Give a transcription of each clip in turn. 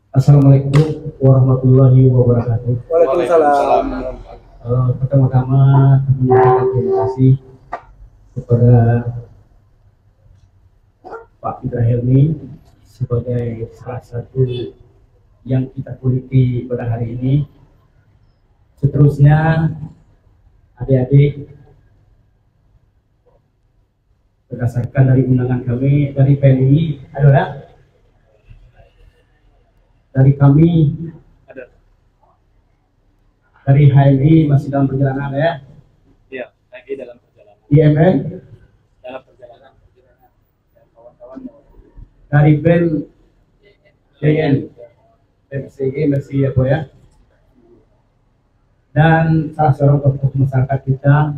Assalamualaikum warahmatullahi wabarakatuh. Waalaikumsalam. Pertama-tama kami mengucapkan terima kasih kepada Pak Fitra Helmi sebagai salah satu yang kita kuliti pada hari ini. Seterusnya, adik-adik, berdasarkan dari undangan kami dari PNI, adalah dari kami, dari HMI masih dalam perjalanan ya. Iya, lagi dalam perjalanan. IMN Dalam perjalanan. Dan kawan-kawan mau dari BEM JN BMCG masih ya Bu ya. Dan salah seorang tokoh masyarakat kita,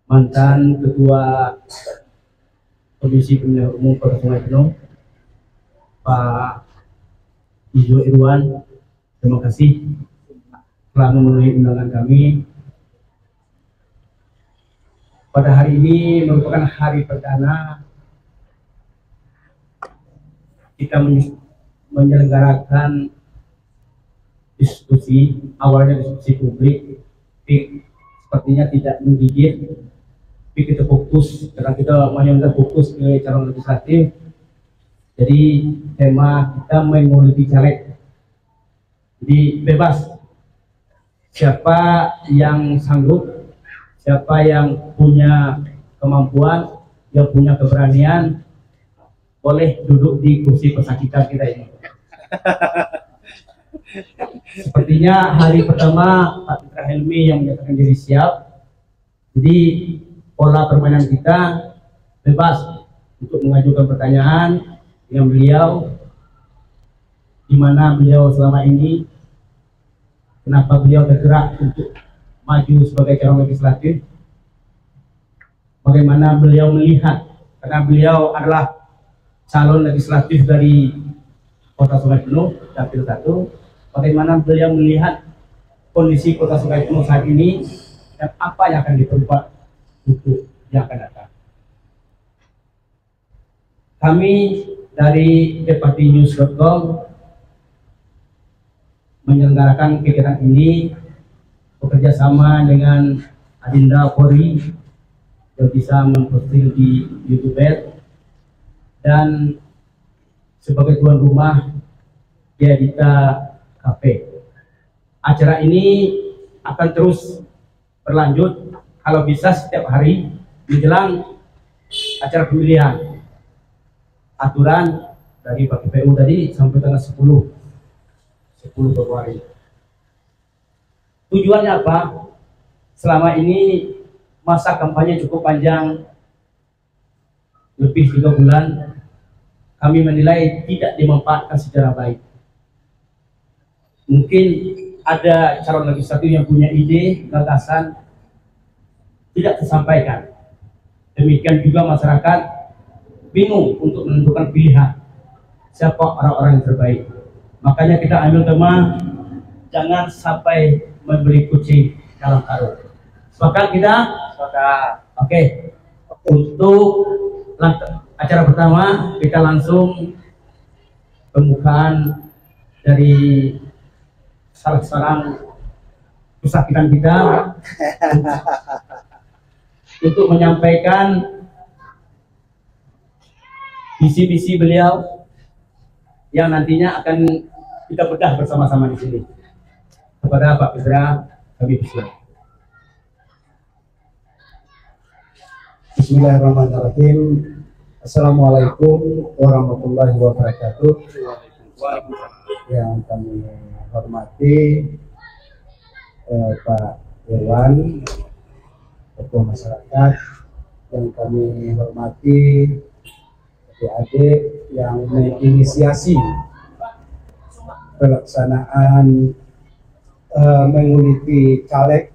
mantan ketua Komisi Pemilihan Umum Kota Sungai Penuh, Pak Ijo Irwan, terima kasih telah memenuhi undangan kami. Pada hari ini merupakan hari perdana kita menyelenggarakan diskusi, awalnya diskusi publik, tapi sepertinya tidak menggigit, tapi kita fokus, karena kita menyelenggarakan fokus ke calon legislatif. Jadi tema kita menguliti caleg. Jadi bebas, siapa yang sanggup, siapa yang punya kemampuan, yang punya keberanian, boleh duduk di kursi pesakitan kita ini. Sepertinya hari pertama Pak Fitra Helmi yang menyatakan diri siap. Jadi pola permainan kita bebas untuk mengajukan pertanyaan dengan beliau, di mana beliau selama ini, kenapa beliau tergerak untuk maju sebagai calon legislatif, bagaimana beliau melihat, karena beliau adalah calon legislatif dari Kota Sungai Penuh, Dapil 1, bagaimana beliau melihat kondisi Kota Sungai Penuh saat ini dan apa yang akan diperbuat untuk yang akan datang. Kami dari depatinews.com menyelenggarakan kegiatan ini bekerja sama dengan Adinda Polri yang bisa memposting di YouTube dan sebagai tuan rumah di Adita Cafe. Acara ini akan terus berlanjut kalau bisa setiap hari menjelang acara pemilihan. Aturan dari Pak KPU tadi sampai tanggal 10 Februari. Tujuannya apa? Selama ini masa kampanye cukup panjang, lebih 3 bulan, kami menilai tidak dimanfaatkan secara baik. Mungkin ada calon legislatif yang punya ide, gagasan, tidak tersampaikan. Demikian juga masyarakat bingung untuk menentukan pilihan siapa orang-orang yang terbaik. Makanya kita ambil tema jangan sampai membeli kucing dalam karung. Sepakat kita? Sepakat. Oke. Untuk acara pertama kita langsung pembukaan dari salah seorang pesakitan kita untuk menyampaikan visi-visi beliau yang nantinya akan kita bedah bersama-sama di sini. Kepada Pak Fitra, kami persilakan. Bismillahirrahmanirrahim. Assalamualaikum warahmatullahi wabarakatuh. Yang kami hormati Pak Irwan, Ketua Masyarakat, yang kami hormati adik-adik yang menginisiasi pelaksanaan menguliti caleg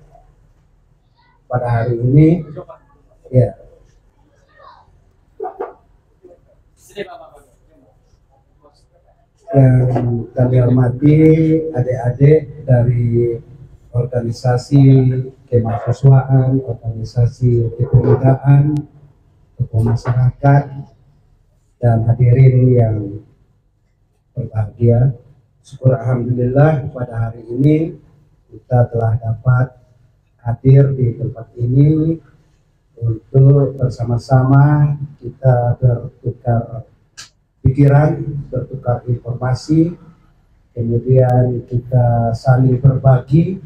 pada hari ini, ya. Yang kami hormati adik-adik dari organisasi kemahasiswaan, organisasi kepemudaan, tokoh masyarakat, dan hadirin yang berbahagia. Syukur alhamdulillah pada hari ini kita telah dapat hadir di tempat ini untuk bersama-sama kita bertukar pikiran, bertukar informasi, kemudian kita saling berbagi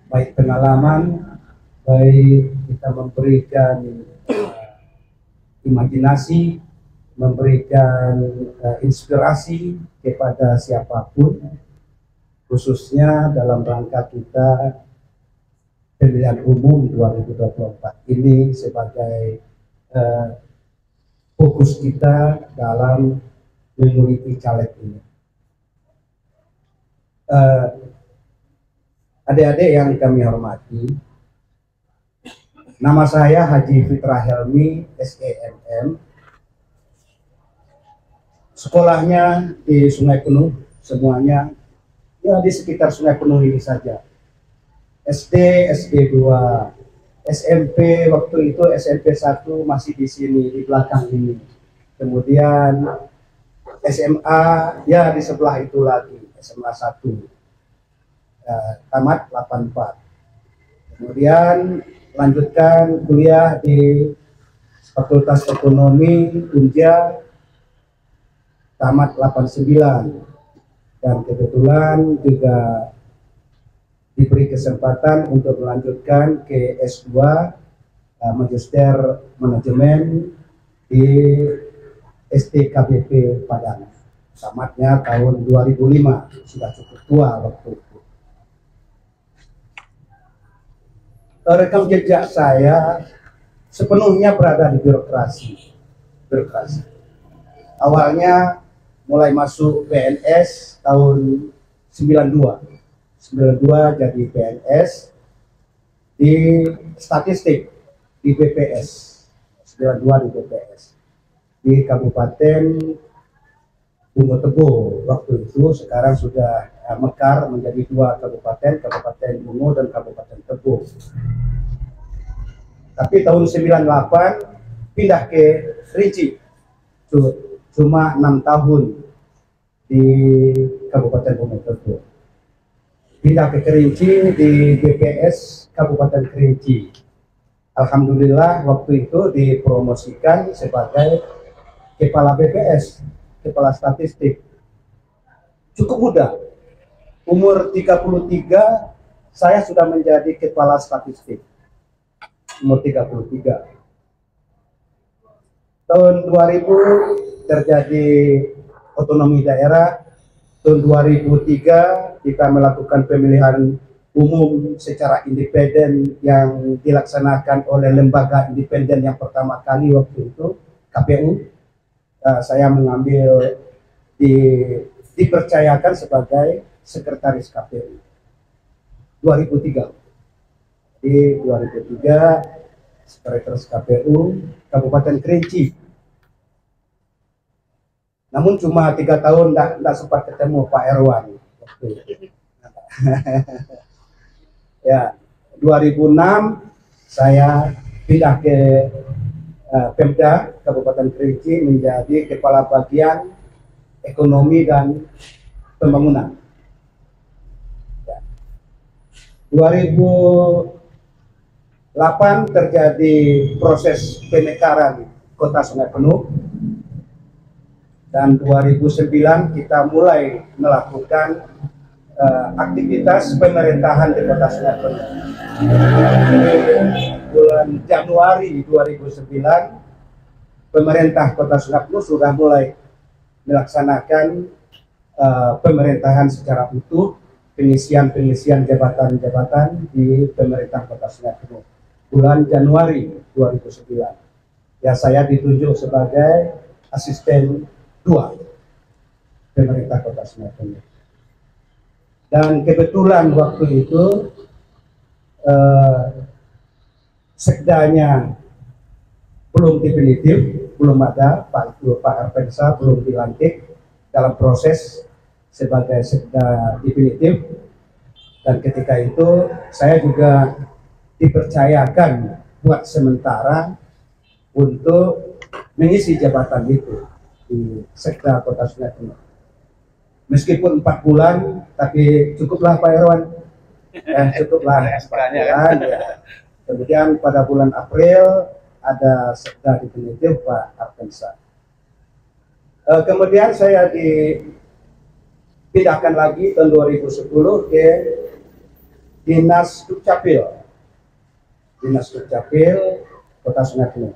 baik pengalaman, baik kita memberikan imajinasi, memberikan inspirasi kepada siapapun, khususnya dalam rangka kita pemilihan umum 2024 ini sebagai fokus kita dalam memiliki caleg ini. Adik-adik yang kami hormati, nama saya Haji Fitra Helmi, SEMM. Sekolahnya di Sungai Penuh, semuanya ya di sekitar Sungai Penuh ini saja. SD, SD 2, SMP waktu itu SMP 1 masih di sini, di belakang ini. Kemudian SMA ya di sebelah itu lagi, SMA 1. Tamat 84. Kemudian lanjutkan kuliah di Fakultas Ekonomi Unja, tamat 89. Dan kebetulan juga diberi kesempatan untuk melanjutkan ke S2 Magister Manajemen di STKBP Padang. Tamatnya tahun 2005, sudah cukup tua waktu itu. Rekam jejak saya sepenuhnya berada di birokrasi. Awalnya mulai masuk PNS tahun 92 jadi PNS di statistik di BPS 92 di BPS di Kabupaten Bungo Tebo waktu itu. Sekarang sudah mekar menjadi 2 kabupaten, Kabupaten Bungo dan Kabupaten Tebo. Tapi tahun 98 pindah ke Kerinci, cuma 6 tahun di Kabupaten Bungo Tebo. Pindah ke Kerinci di BPS Kabupaten Kerinci. Alhamdulillah waktu itu dipromosikan sebagai kepala BPS, kepala statistik. Cukup muda. Umur 33 saya sudah menjadi kepala statistik. Umur 33. Tahun 2000 terjadi otonomi daerah. Tahun 2003 kita melakukan pemilihan umum secara independen yang dilaksanakan oleh lembaga independen yang pertama kali waktu itu, KPU. Saya mengambil dipercayakan sebagai sekretaris KPU 2003. Di 2003 sekretaris KPU Kabupaten Kerinci. Namun cuma 3 tahun tidak sempat ketemu Pak Erwan waktu itu. Ya, 2006 saya pindah ke Pemda Kabupaten Kerinci menjadi kepala bagian ekonomi dan pembangunan. 2008 terjadi proses pemekaran Kota Sungai Penuh, dan 2009 kita mulai melakukan aktivitas pemerintahan di Kota Sungai Penuh. Bulan Januari 2009 pemerintah Kota Sungai Penuh sudah mulai melaksanakan pemerintahan secara utuh, pengisian jabatan-jabatan di pemerintah Kota Sungai Penuh. Bulan Januari 2009 ya saya ditunjuk sebagai asisten 2 pemerintah Kota Sungai Penuh. Dan kebetulan waktu itu sekdanya belum definitif, belum ada, Pak Arpensa belum dilantik dalam proses sebagai sekda definitif. Dan ketika itu saya juga dipercayakan buat sementara untuk mengisi jabatan itu di Sekda Kota Sungai Penuh. Meskipun 4 bulan, tapi cukuplah Pak Irwan. Cukuplah 4 bulan. Ya. Kemudian pada bulan April ada sekda definitif Pak Artensa. Kemudian saya dipindahkan lagi tahun 2010 ke Dinas Dukcapil. Dinas Dukcapil Kota Sungai Penuh.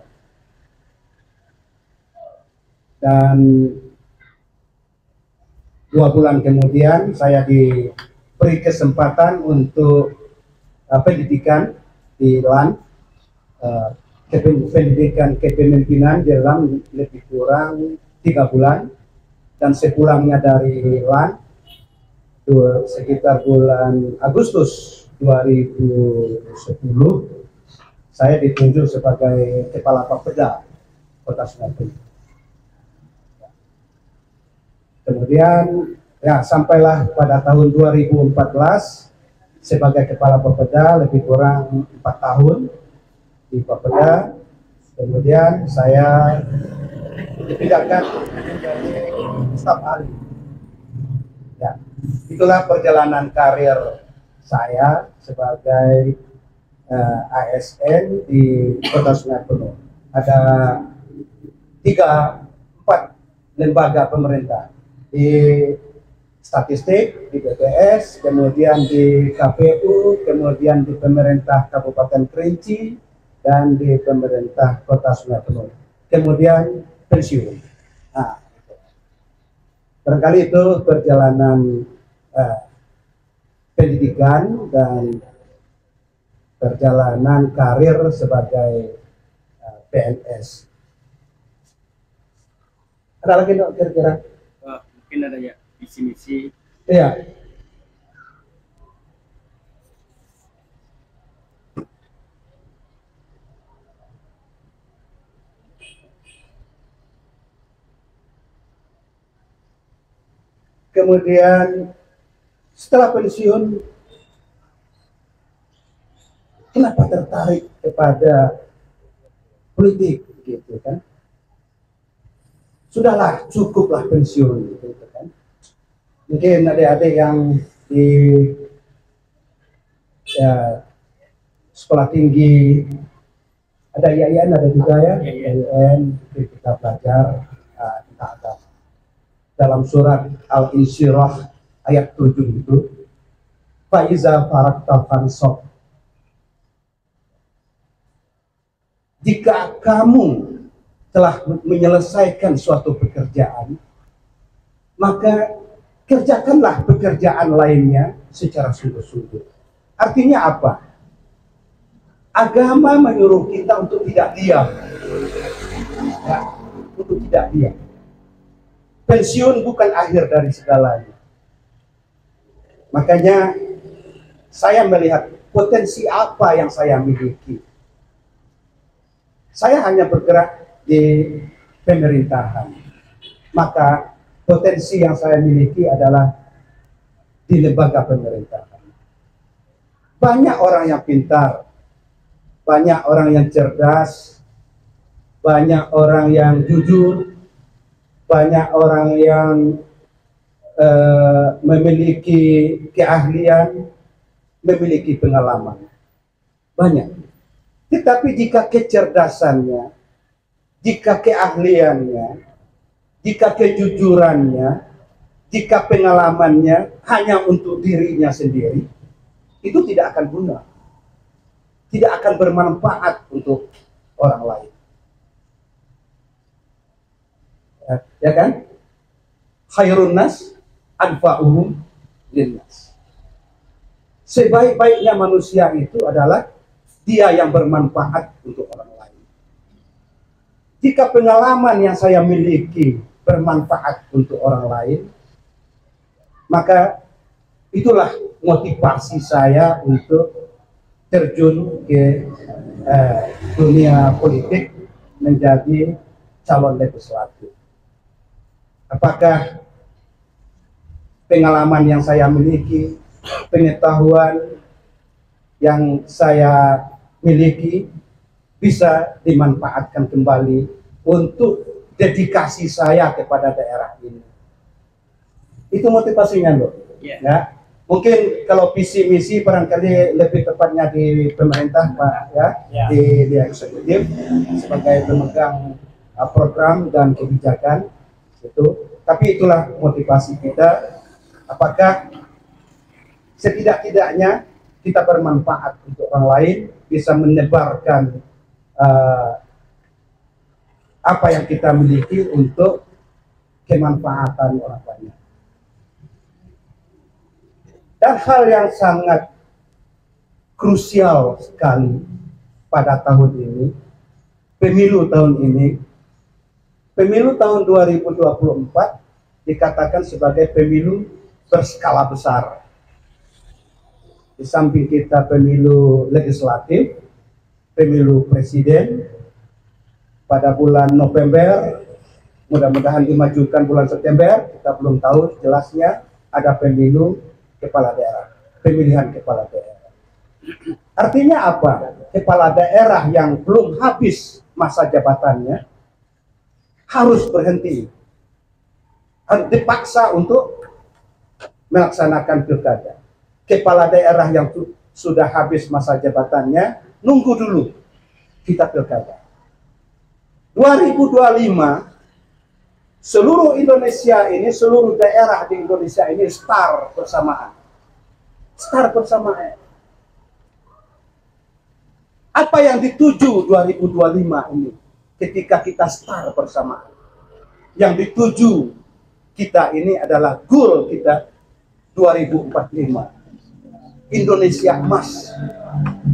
Dan 2 bulan kemudian saya diberi kesempatan untuk pendidikan di LAN, pendidikan kepemimpinan di LAN lebih kurang 3 bulan, dan sepulangnya dari LAN sekitar bulan Agustus 2010 saya ditunjuk sebagai Kepala Bapeda Kota Sungai Penuh. Kemudian ya sampailah pada tahun 2014 sebagai Kepala Bapeda lebih kurang 4 tahun di Bapeda. Kemudian saya dipindahkan menjadi staf ahli. Ya, itulah perjalanan karir saya sebagai ASN di Kota Sungai Penuh. Ada 3-4 lembaga pemerintah, di statistik, di BPS, kemudian di KPU, kemudian di pemerintah Kabupaten Kerinci, dan di pemerintah Kota Sungai Penuh. Kemudian pensiun. Nah, barangkali itu perjalanan pendidikan dan perjalanan karir sebagai PNS. Ada lagi dok kira-kira? Mungkin ada ya visi-misi. Iya. Kemudian setelah pensiun, kenapa tertarik kepada politik gitu kan? Sudahlah, cukuplah pensiun gitu kan. Mungkin adik-adik yang di sekolah tinggi, ada IAIN, ada juga ya IAIN, kita belajar tentang agama. Dalam surat Al-Insyirah ayat 7 itu, Faiza farakta fansab. Jika kamu telah menyelesaikan suatu pekerjaan, maka kerjakanlah pekerjaan lainnya secara sungguh-sungguh. Artinya apa? Agama menyuruh kita untuk tidak diam. Ya, untuk tidak diam. Pensiun bukan akhir dari segalanya. Makanya saya melihat potensi apa yang saya miliki. Saya hanya bergerak di pemerintahan. Maka potensi yang saya miliki adalah di lembaga pemerintahan. Banyak orang yang pintar, banyak orang yang cerdas, banyak orang yang jujur, banyak orang yang memiliki keahlian, memiliki pengalaman. Banyak. Tetapi jika kecerdasannya, jika keahliannya, jika kejujurannya, jika pengalamannya hanya untuk dirinya sendiri, itu tidak akan guna. Tidak akan bermanfaat untuk orang lain. Ya kan? Khairun nas anfa'uhum linnas. Sebaik-baiknya manusia itu adalah dia yang bermanfaat untuk orang lain. Jika pengalaman yang saya miliki bermanfaat untuk orang lain, maka itulah motivasi saya untuk terjun ke dunia politik menjadi calon legislatif. Apakah pengalaman yang saya miliki, pengetahuan yang saya miliki bisa dimanfaatkan kembali untuk dedikasi saya kepada daerah ini. Itu motivasinya loh. Yeah. Ya. Mungkin kalau visi misi barangkali lebih tepatnya di pemerintah Pak ya, di eksekutif sebagai pemegang program dan kebijakan itu. Tapi itulah motivasi kita. Apakah setidak-tidaknya kita bermanfaat untuk orang lain, bisa menyebarkan apa yang kita miliki untuk kemanfaatan orang banyak. Dan hal yang sangat krusial sekali pada tahun ini, pemilu tahun 2024 dikatakan sebagai pemilu berskala besar. Di samping kita pemilu legislatif, pemilu presiden pada bulan November, mudah-mudahan dimajukan bulan September, kita belum tahu jelasnya, ada pemilu kepala daerah, pemilihan kepala daerah. Artinya apa? Kepala daerah yang belum habis masa jabatannya harus berhenti, harus dipaksa untuk melaksanakan pilkada. Kepala daerah yang sudah habis masa jabatannya nunggu dulu kita pilkada. 2025 seluruh Indonesia ini, seluruh daerah di Indonesia ini start bersamaan. Start bersamaan. Apa yang dituju 2025 ini ketika kita start bersamaan? Yang dituju kita ini adalah goal kita 2045. Indonesia Emas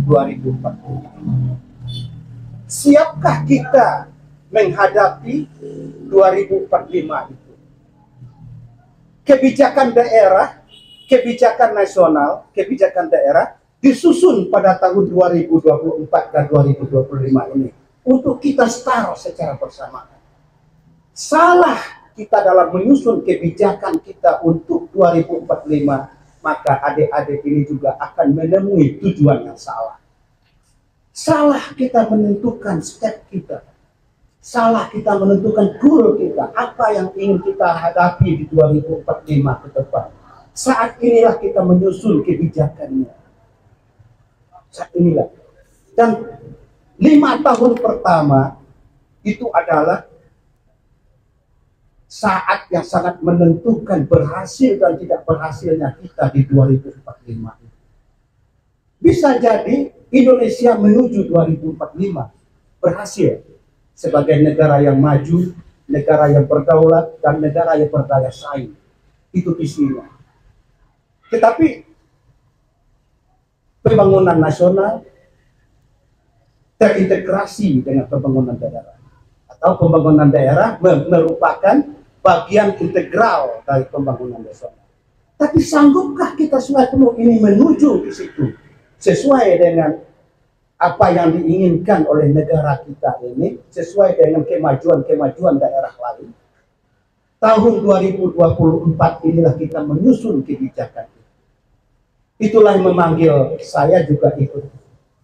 2045. Siapkah kita menghadapi 2045 itu? Kebijakan daerah, kebijakan nasional, kebijakan daerah disusun pada tahun 2024 dan 2025 ini untuk kita start secara bersamaan. Salah kita dalam menyusun kebijakan kita untuk 2045, maka adik-adik ini juga akan menemui tujuan yang salah. Salah kita menentukan step kita. Salah kita menentukan goal kita, apa yang ingin kita hadapi di 2045 ke depan. Saat inilah kita menyusun kebijakannya. Saat inilah. Dan 5 tahun pertama itu adalah saat yang sangat menentukan berhasil dan tidak berhasilnya kita di 2045. Bisa jadi Indonesia menuju 2045 berhasil sebagai negara yang maju, negara yang berdaulat, dan negara yang berdaya saing. Itu visinya. Tetapi pembangunan nasional terintegrasi dengan pembangunan daerah. Atau pembangunan daerah merupakan bagian integral dari pembangunan nasional. Tapi sanggupkah kita semua penuh ini menuju ke situ? Sesuai dengan apa yang diinginkan oleh negara kita ini, sesuai dengan kemajuan-kemajuan daerah lain. Tahun 2024 inilah kita menyusun kebijakan. Itulah yang memanggil saya juga ikut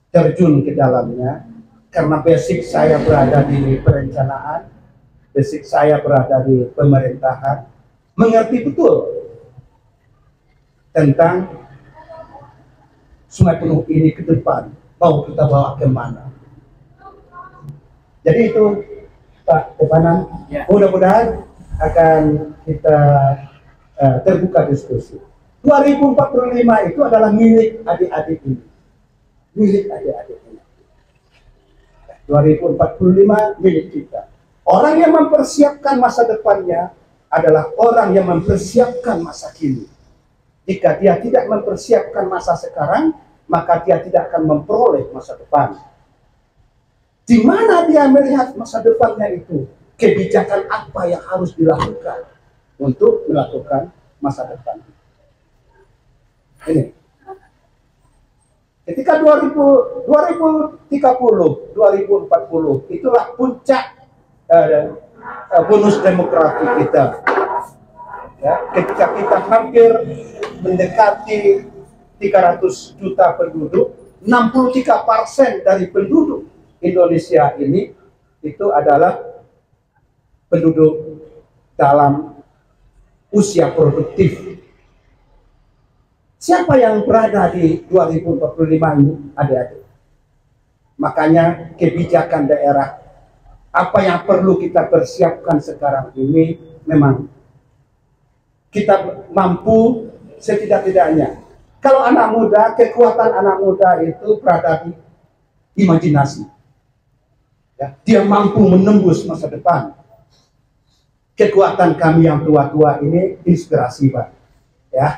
terjun ke dalamnya, karena basic saya berada di perencanaan, basic saya berada di pemerintahan, mengerti betul tentang Sungai Penuh ini ke depan. Mau kita bawa kemana? Jadi itu Pak Tepanan, mudah-mudahan akan kita terbuka diskusi. 2045 itu adalah milik adik-adik ini. Milik adik-adik ini. 2045 milik kita. Orang yang mempersiapkan masa depannya adalah orang yang mempersiapkan masa kini. Jika dia tidak mempersiapkan masa sekarang, maka dia tidak akan memperoleh masa depan. Di mana dia melihat masa depannya itu? Kebijakan apa yang harus dilakukan untuk melakukan masa depan? Ini. Ketika 2030, 2040, itulah puncak bonus demografi kita. Ya, ketika kita hampir mendekati 300 juta penduduk, 63% dari penduduk Indonesia ini itu adalah penduduk dalam usia produktif. Siapa yang berada di 2045 ini, adik-adik? Makanya kebijakan daerah, apa yang perlu kita persiapkan sekarang ini, memang kita mampu setidak-tidaknya. Kalau anak muda, kekuatan anak muda itu berada di imajinasi. Ya, dia mampu menembus masa depan. Kekuatan kami yang tua-tua ini inspirasi, Pak. Ya,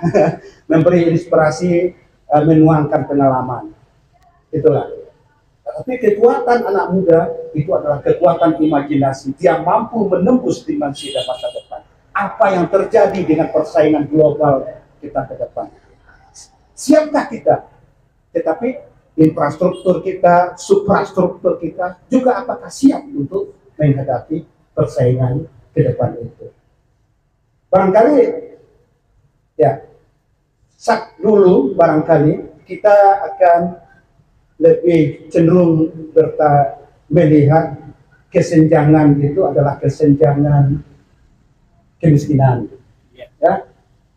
memberi inspirasi, menuangkan pengalaman. Itulah. Tapi kekuatan anak muda itu adalah kekuatan imajinasi. Dia mampu menembus dimensi dan masa depan. Apa yang terjadi dengan persaingan global kita ke depan? Siapkah kita? Tetapi infrastruktur kita, suprastruktur kita juga apakah siap untuk menghadapi persaingan ke depan itu? Barangkali ya, dulu barangkali kita akan lebih cenderung melihat kesenjangan itu adalah kesenjangan kemiskinan, ya,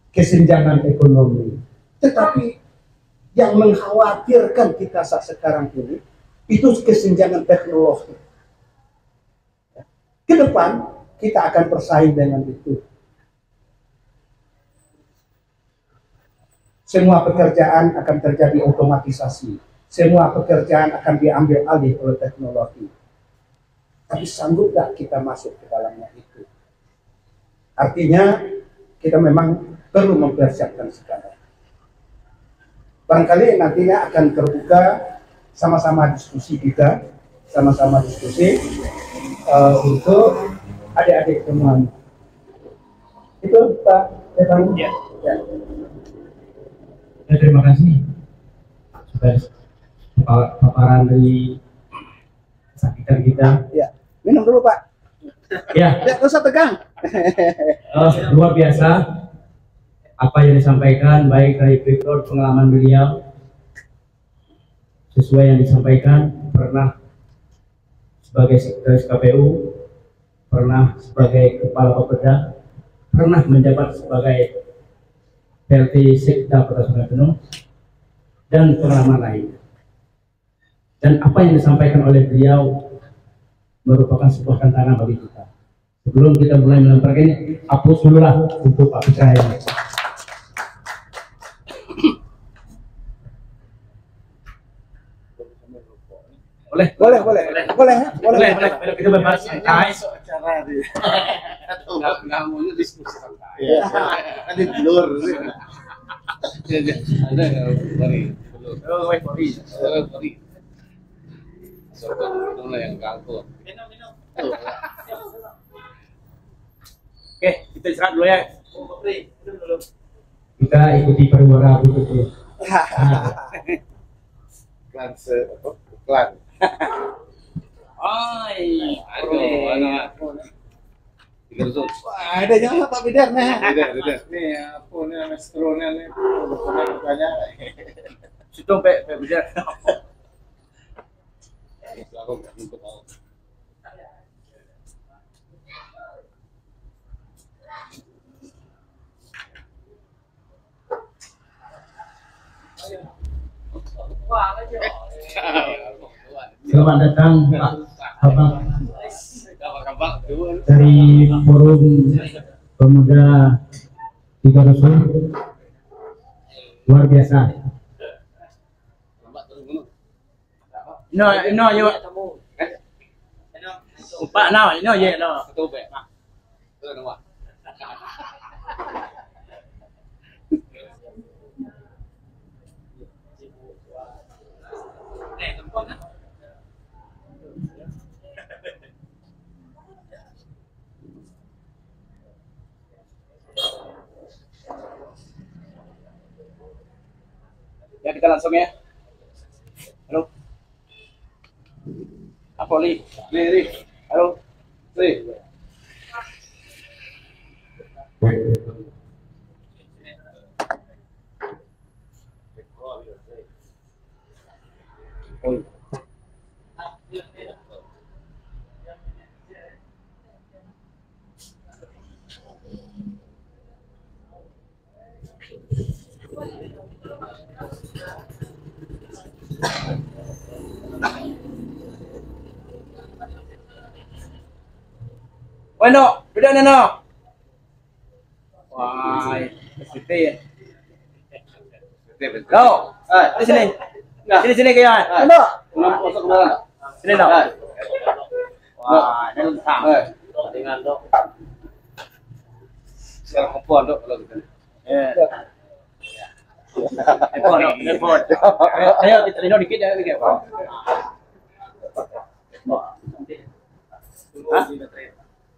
kesenjangan ekonomi. Tetapi yang mengkhawatirkan kita saat sekarang ini itu kesenjangan teknologi. Ke depan kita akan bersaing dengan itu. Semua pekerjaan akan terjadi otomatisasi. Semua pekerjaan akan diambil alih oleh teknologi. Tapi sanggup gak kita masuk ke dalamnya itu? Artinya kita memang perlu mempersiapkan sekarang. Barangkali nantinya akan terbuka sama-sama diskusi kita, sama-sama diskusi untuk adik-adik teman. Itu Pak Stefan. Ya. Ya, terima kasih sudah paparan dari kesakitan kita. Ya, minum dulu Pak. Ya. Tidak usah tegang. Luar biasa apa yang disampaikan, baik dari background pengalaman beliau, sesuai yang disampaikan, pernah sebagai sekretaris KPU, pernah sebagai kepala Bapeda, pernah menjabat sebagai PLT Sekda Kota Sungai Penuh, dan pengalaman lain. Dan apa yang disampaikan oleh beliau merupakan sebuah tantangan bagi kita. Sebelum kita mulai melemparkan ini, hapus dulu lah untuk Pak Putra ini. Boleh. Kita bebas santai. Nggak mau diskusi santai. Iya. Kan di blur. Ada blur. Soalnya yang ganggu. Oke, kita istirahat dulu ya. Kita ikuti pariwara berikutnya. Klan. Ada jangan Pak Bidar nah. Nih apa nih mestronya nih. Bukannya Situ Pak Bidar. Selamat datang Pak Abang dari Forum Pemuda Tiga Dusun. Luar biasa. No, yo. Pak, no, ye, no. Ya kita langsung ya. Halo. Apa Li? Halo. Li. Bueno, duduk Nano. Wah, SPT ya. Kau, di sini. Sini kawan. Nano, masuk ke dalam. Sini dong. Wah, ini lentang. Dengan dok. Sekarang kompon dok kalau gitu. Telepon. Ayo kita lino dikit ya dikit.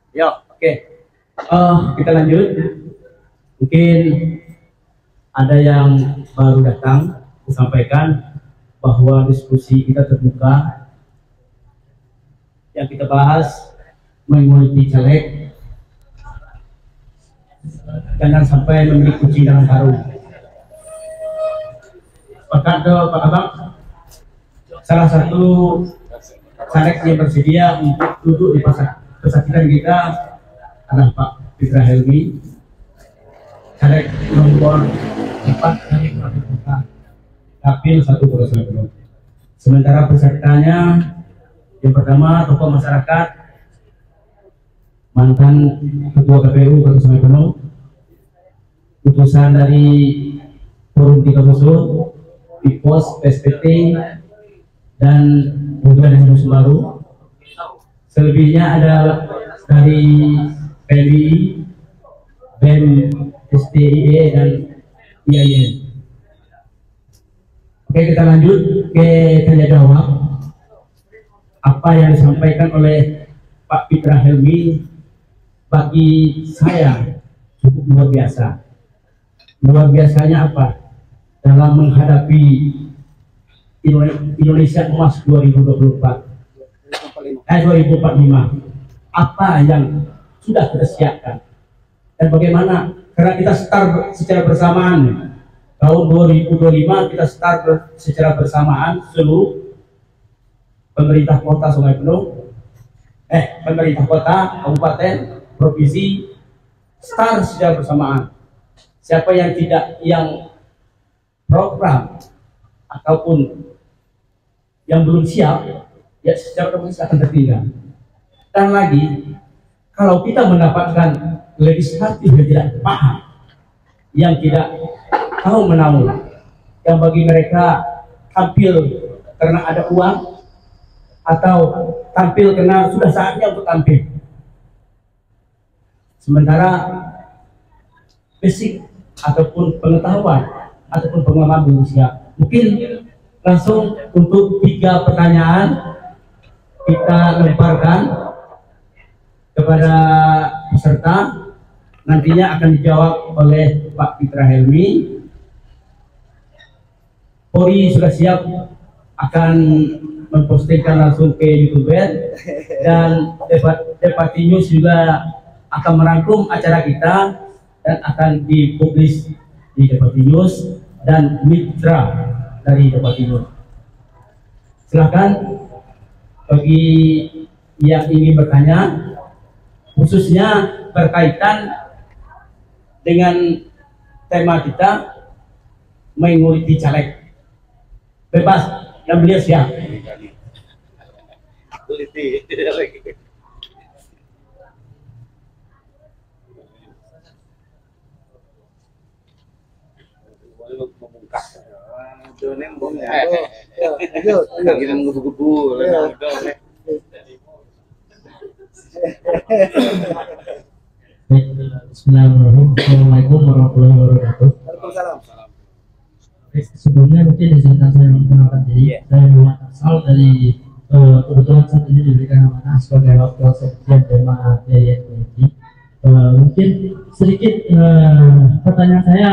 Yo, oke. Kita lanjut. Mungkin ada yang baru datang, sampaikan bahwa diskusi kita terbuka. Yang kita bahas mengenai caleg, jangan sampai membeli kucing dalam karung. Sepakat Pak Abang? Salah satu caleg yang bersedia untuk duduk di pesakitan kita adalah Pak Fitra Helmi, caleg nomor 4 dari Kabupaten Kota Dapil 1 Kota Solo. Sementara pesertanya yang pertama tokoh masyarakat, mantan Ketua KPU Kota Sungai Penuh, utusan dari Forum Tiga Musuh, Pipos, SPT, dan juga dari musuh baru. Selebihnya ada dari PMI, BEM, STIE, dan IAIN. Oke, kita lanjut ke tanya jawab. Apa yang disampaikan oleh Pak Fitra Helmi bagi saya cukup luar biasa. Luar biasanya apa? Dalam menghadapi Indonesia Emas 2024, 2045, apa yang sudah kita siapkan dan bagaimana? Karena kita start secara bersamaan tahun 2025, kita start secara bersamaan seluruh pemerintah kota Sungai Penuh, pemerintah kota, kabupaten, provinsi start secara bersamaan. Siapa yang yang program ataupun yang belum siap, ya secara otomatis akan tertinggal. Dan lagi, kalau kita mendapatkan legislatif yang tidak paham, yang tidak tahu menahu, yang bagi mereka tampil karena ada uang, atau tampil karena sudah saatnya untuk tampil. Sementara basic ataupun pengetahuan ataupun pengalaman belum siap. Mungkin langsung untuk 3 pertanyaan kita lemparkan kepada peserta, nantinya akan dijawab oleh Pak Fitra Helmi. Polri sudah siap akan mempostingkan langsung ke YouTube, dan Depati News juga akan merangkum acara kita dan akan dipublis di Depati News dan mitra dari Depati News. Silakan bagi yang ingin bertanya, khususnya berkaitan dengan tema kita menguliti caleg. Bebas dan beliau siap. Bismillahirrahmanirrahim. Assalamualaikum warahmatullahi wabarakatuh. Waalaikumsalam. Sebelumnya mungkin izinkan saya memperkenalkan diri. Saya Muhammad Asal dari kebetulan saat ini diberikan amanah sebagai wakil sekjen tema DIY. Mungkin sedikit pertanyaan saya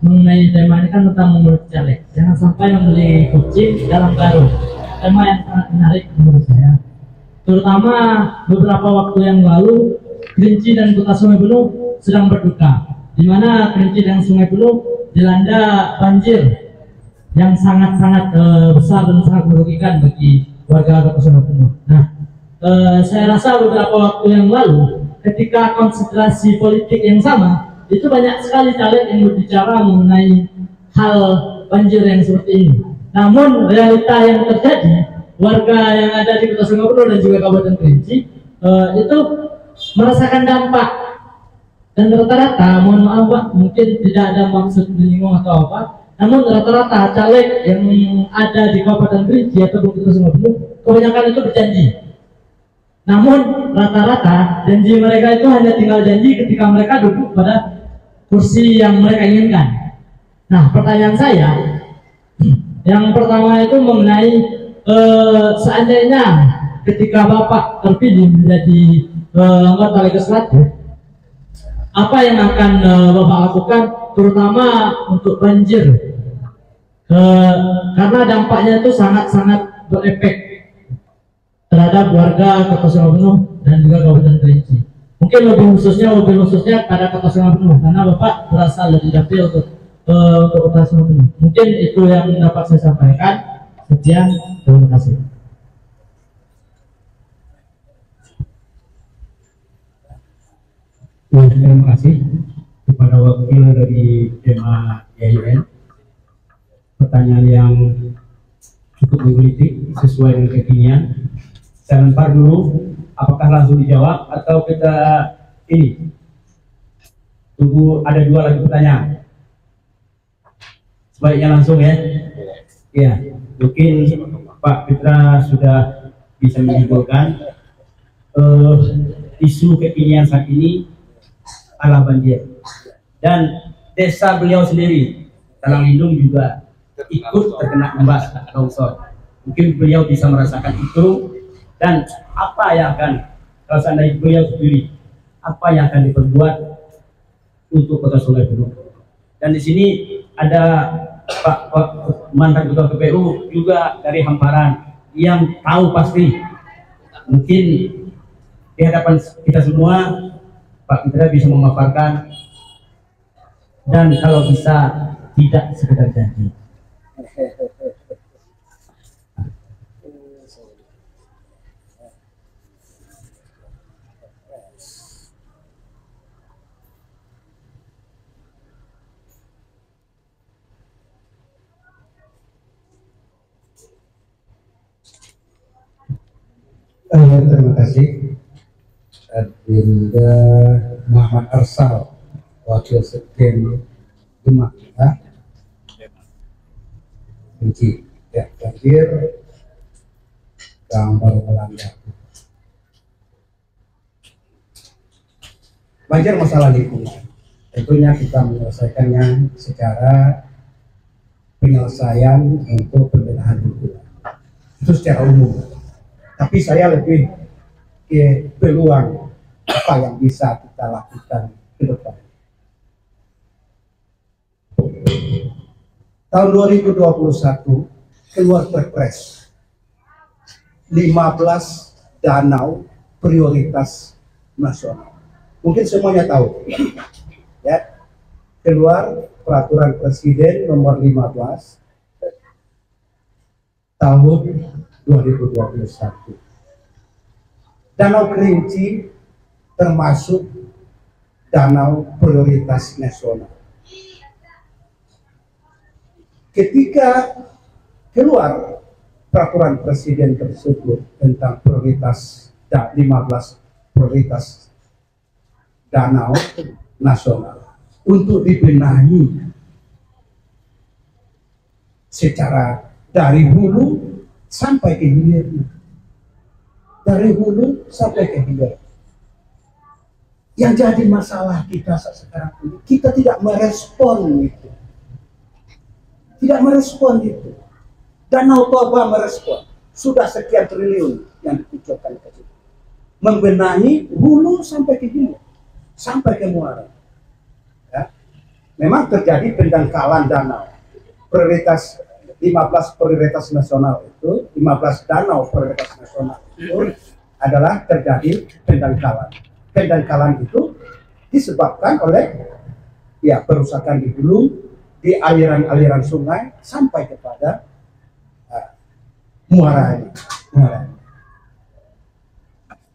mengenai tema ini kan tentang menurut caleg. Jangan sampai membeli kucing dalam karung. Tema yang sangat menarik menurut saya. Terutama beberapa waktu yang lalu, Kerinci dan Kota Sungai Penuh sedang berduka, di mana Kerinci dan Sungai Penuh dilanda banjir yang sangat-sangat besar dan sangat merugikan bagi warga Kota Sungai Penuh. Nah, saya rasa beberapa waktu yang lalu, ketika konsentrasi politik yang sama, itu banyak sekali caleg yang berbicara mengenai hal banjir yang seperti ini. Namun realita yang terjadi, warga yang ada di Kota Sungai Penuh dan juga Kabupaten Kerinci itu merasakan dampak. Dan rata-rata, mohon maaf Pak, mungkin tidak ada maksud menyinggung atau apa, namun rata-rata caleg yang ada di Kabupaten Kerinci atau Bukit Sumbermu kebanyakan itu berjanji. Namun rata-rata janji mereka itu hanya tinggal janji ketika mereka duduk pada kursi yang mereka inginkan. Nah, pertanyaan saya yang pertama itu mengenai seandainya ketika Bapak terpilih menjadi anggota legislatif, apa yang akan Bapak lakukan terutama untuk banjir, karena dampaknya itu sangat-sangat berefek terhadap warga Kota Sumbermu dan juga Kabupaten Kerinci. Mungkin lebih khususnya pada Kota Sumbermu, karena Bapak berasal dari dapil untuk Kota Sumbermu. Mungkin itu yang dapat saya sampaikan. Sekian, terima kasih. Terima kasih kepada wakil dari tema IAIN. Pertanyaan yang cukup menggelitik sesuai dengan kekinian. Saya lempar dulu, apakah langsung dijawab atau kita ini tunggu ada dua lagi pertanyaan. Sebaiknya langsung ya. Ya, mungkin Pak Fitra sudah bisa menyimpulkan isu kekinian saat ini adalah banjir, dan desa beliau sendiri Talang Lindung juga ikut terkena imbas longsor. Mungkin beliau bisa merasakan itu, dan apa yang akan, kalau seandainya beliau sendiri, apa yang akan diperbuat untuk Kota Sungai Penuh. Dan di sini ada Pak mantan Ketua KPU juga dari Hamparan yang tahu pasti, mungkin di hadapan kita semua Pak Fitra bisa memaparkan, dan kalau bisa tidak sekedar janji. Terima kasih. Adinda Muhammad Arsal, Wakil Sekjen Demak, Kerinci. Ya, terakhir yang baru melanggar. Banjir masalah lingkungan. Tentunya kita menyelesaikannya secara penyelesaian untuk pembenahan lingkungan. Itu secara umum. Tapi saya lebih ke peluang apa yang bisa kita lakukan ke depan. Tahun 2021 keluar Perpres 15 danau prioritas nasional. Mungkin semuanya tahu. Ya. Keluar peraturan Presiden nomor 15 tahun 2021. Danau Kerinci termasuk danau prioritas nasional. Ketika keluar peraturan Presiden tersebut tentang prioritas 15 prioritas danau nasional untuk dibenahi secara dari hulu sampai ke hilir, dari hulu sampai ke hilir. Yang jadi masalah kita sekarang ini, kita tidak merespon itu. Tidak merespon itu. Danau Toba merespon. Sudah sekian triliun yang dikucurkan ke situ. Membenahi hulu sampai ke hilir, sampai ke muara. Ya. Memang terjadi pendangkalan danau. Prioritas 15 prioritas nasional itu, 15 danau prioritas nasional itu adalah terjadi pendangkalan. Pendangkalan itu disebabkan oleh ya perusakan di hulu, di aliran-aliran sungai sampai kepada muara ini.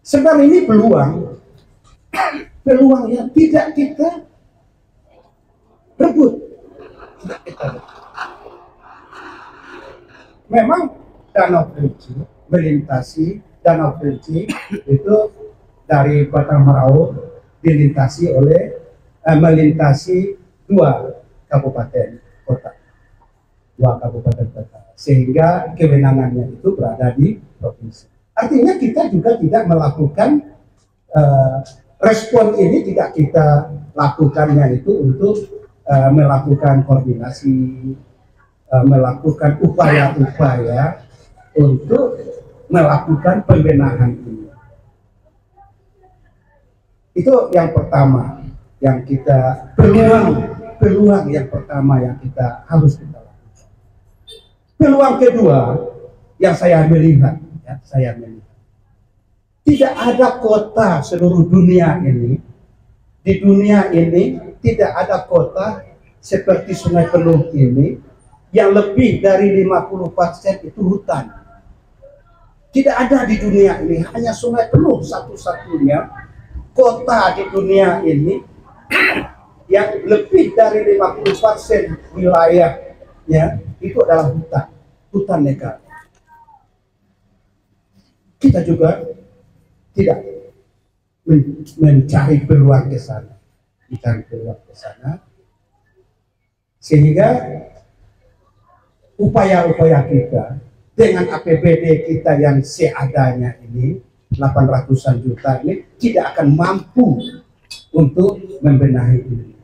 Sebab ini peluang yang tidak kita rebut. Memang Danau Kerinci melintasi Danau Kerinci itu dari Batang Merauke melintasi dua kabupaten kota, sehingga kewenangannya itu berada di provinsi. Artinya kita juga tidak melakukan respon ini, tidak kita lakukannya itu untuk melakukan koordinasi, melakukan upaya-upaya untuk melakukan pembenahan ini. Itu yang pertama yang kita peluang yang pertama yang kita harus kita lakukan. Peluang kedua yang saya melihat tidak ada kota seluruh dunia ini, di dunia ini tidak ada kota seperti Sungai Penuh ini yang lebih dari 50% itu hutan. Tidak ada di dunia ini, hanya Sungai Penuh satu-satunya kota di dunia ini yang lebih dari 50% wilayahnya itu adalah hutan negara. Kita juga tidak mencari peluang ke sana, sehingga upaya-upaya kita dengan APBD kita yang seadanya ini 800-an juta ini tidak akan mampu untuk membenahi ini.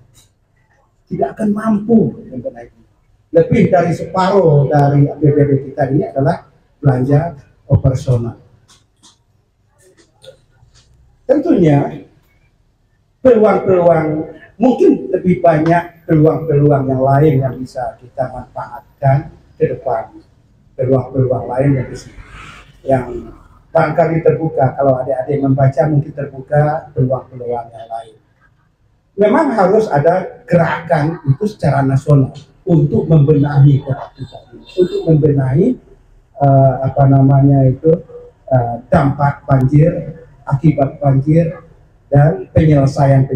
Tidak akan mampu membenahi ini. Lebih dari separuh dari APBD kita ini adalah belanja operasional. Tentunya peluang-peluang, mungkin lebih banyak peluang-peluang yang lain yang bisa kita manfaatkan ke depan. Peluang-peluang lain yang barangkali terbuka, kalau adik-adik membaca mungkin terbuka peluang-peluang yang lain. Memang harus ada gerakan itu secara nasional untuk membenahi kota kita ini, untuk membenahi dampak banjir, akibat banjir, dan penyelesaian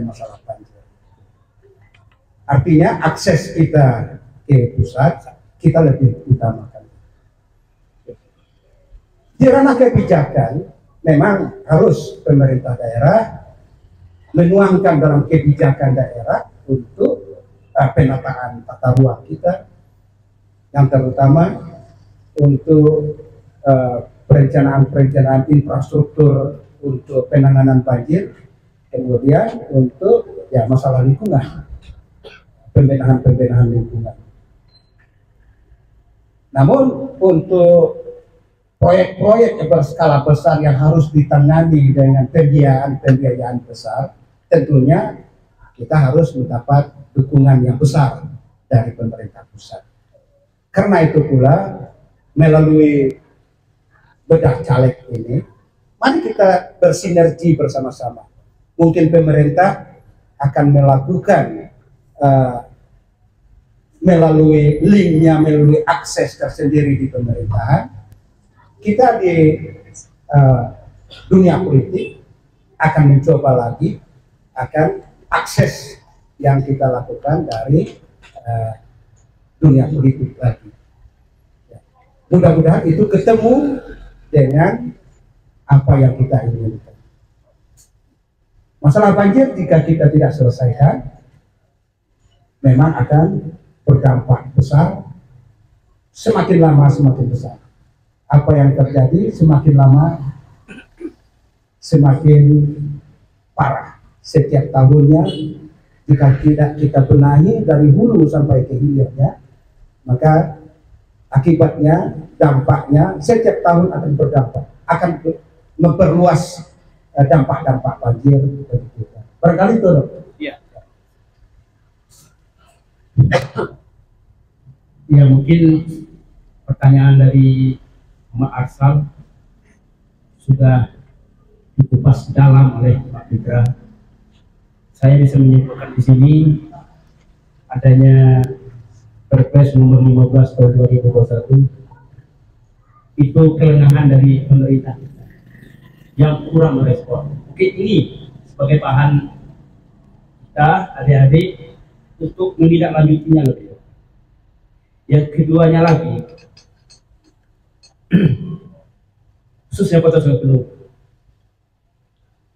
masalah banjir. Artinya akses kita ke pusat kita lebih utamakan. Di ranah kebijakan, memang harus pemerintah daerah menuangkan dalam kebijakan daerah untuk penataan tata ruang kita, yang terutama untuk perencanaan infrastruktur untuk penanganan banjir, kemudian untuk masalah lingkungan, pembenahan lingkungan. Namun untuk proyek-proyek berskala besar yang harus ditangani dengan pembiayaan besar, tentunya kita harus mendapat dukungan yang besar dari pemerintah pusat. Karena itu pula melalui bedah caleg ini, mari kita bersinergi bersama-sama. Mungkin pemerintah akan melakukan melalui linknya, melalui akses tersendiri di pemerintahan. Kita di dunia politik akan mencoba lagi, akan akses yang kita lakukan dari dunia politik lagi. Mudah-mudahan itu ketemu dengan apa yang kita inginkan. Masalah banjir jika kita tidak selesaikan, memang akan berdampak besar, semakin lama semakin besar. Apa yang terjadi semakin lama semakin parah. Setiap tahunnya jika tidak kita benahi dari hulu sampai ke hilirnya, maka akibatnya, dampaknya setiap tahun akan berdampak, akan memperluas dampak-dampak banjir bagi kita. Barangkali itu, dok. Ya. Ya, mungkin pertanyaan dari Muhammad Arsal sudah dikupas dalam oleh Pak Fitra. Saya bisa menyimpulkan di sini adanya Perpres nomor 15 tahun 2021 itu kelengahan dari pemerintah yang kurang merespon. Mungkin ini sebagai bahan kita adik-adik untuk menindaklanjutinya lebih. Yang keduanya lagi, khususnya Kota Sungai Penuh,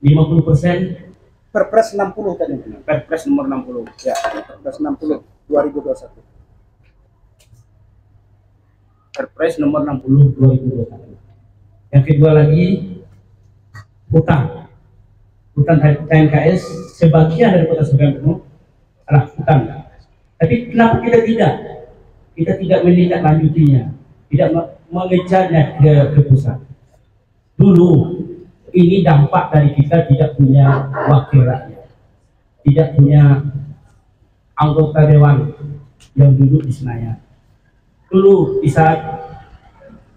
50%. Perpres 60 tadi. Perpres nomor 60. Ya, Perpres 60 2021. Perpres nomor 60 2021. Yang kedua lagi hutang TNKS sebagian dari Kota Sungai Penuh adalah hutang. Tapi kenapa kita tidak menindaklanjutinya, tidak mengejarnya ke pusat? Dulu ini dampak dari kita tidak punya wakil rakyat, tidak punya anggota dewan yang duduk di Senayan. Dulu di saat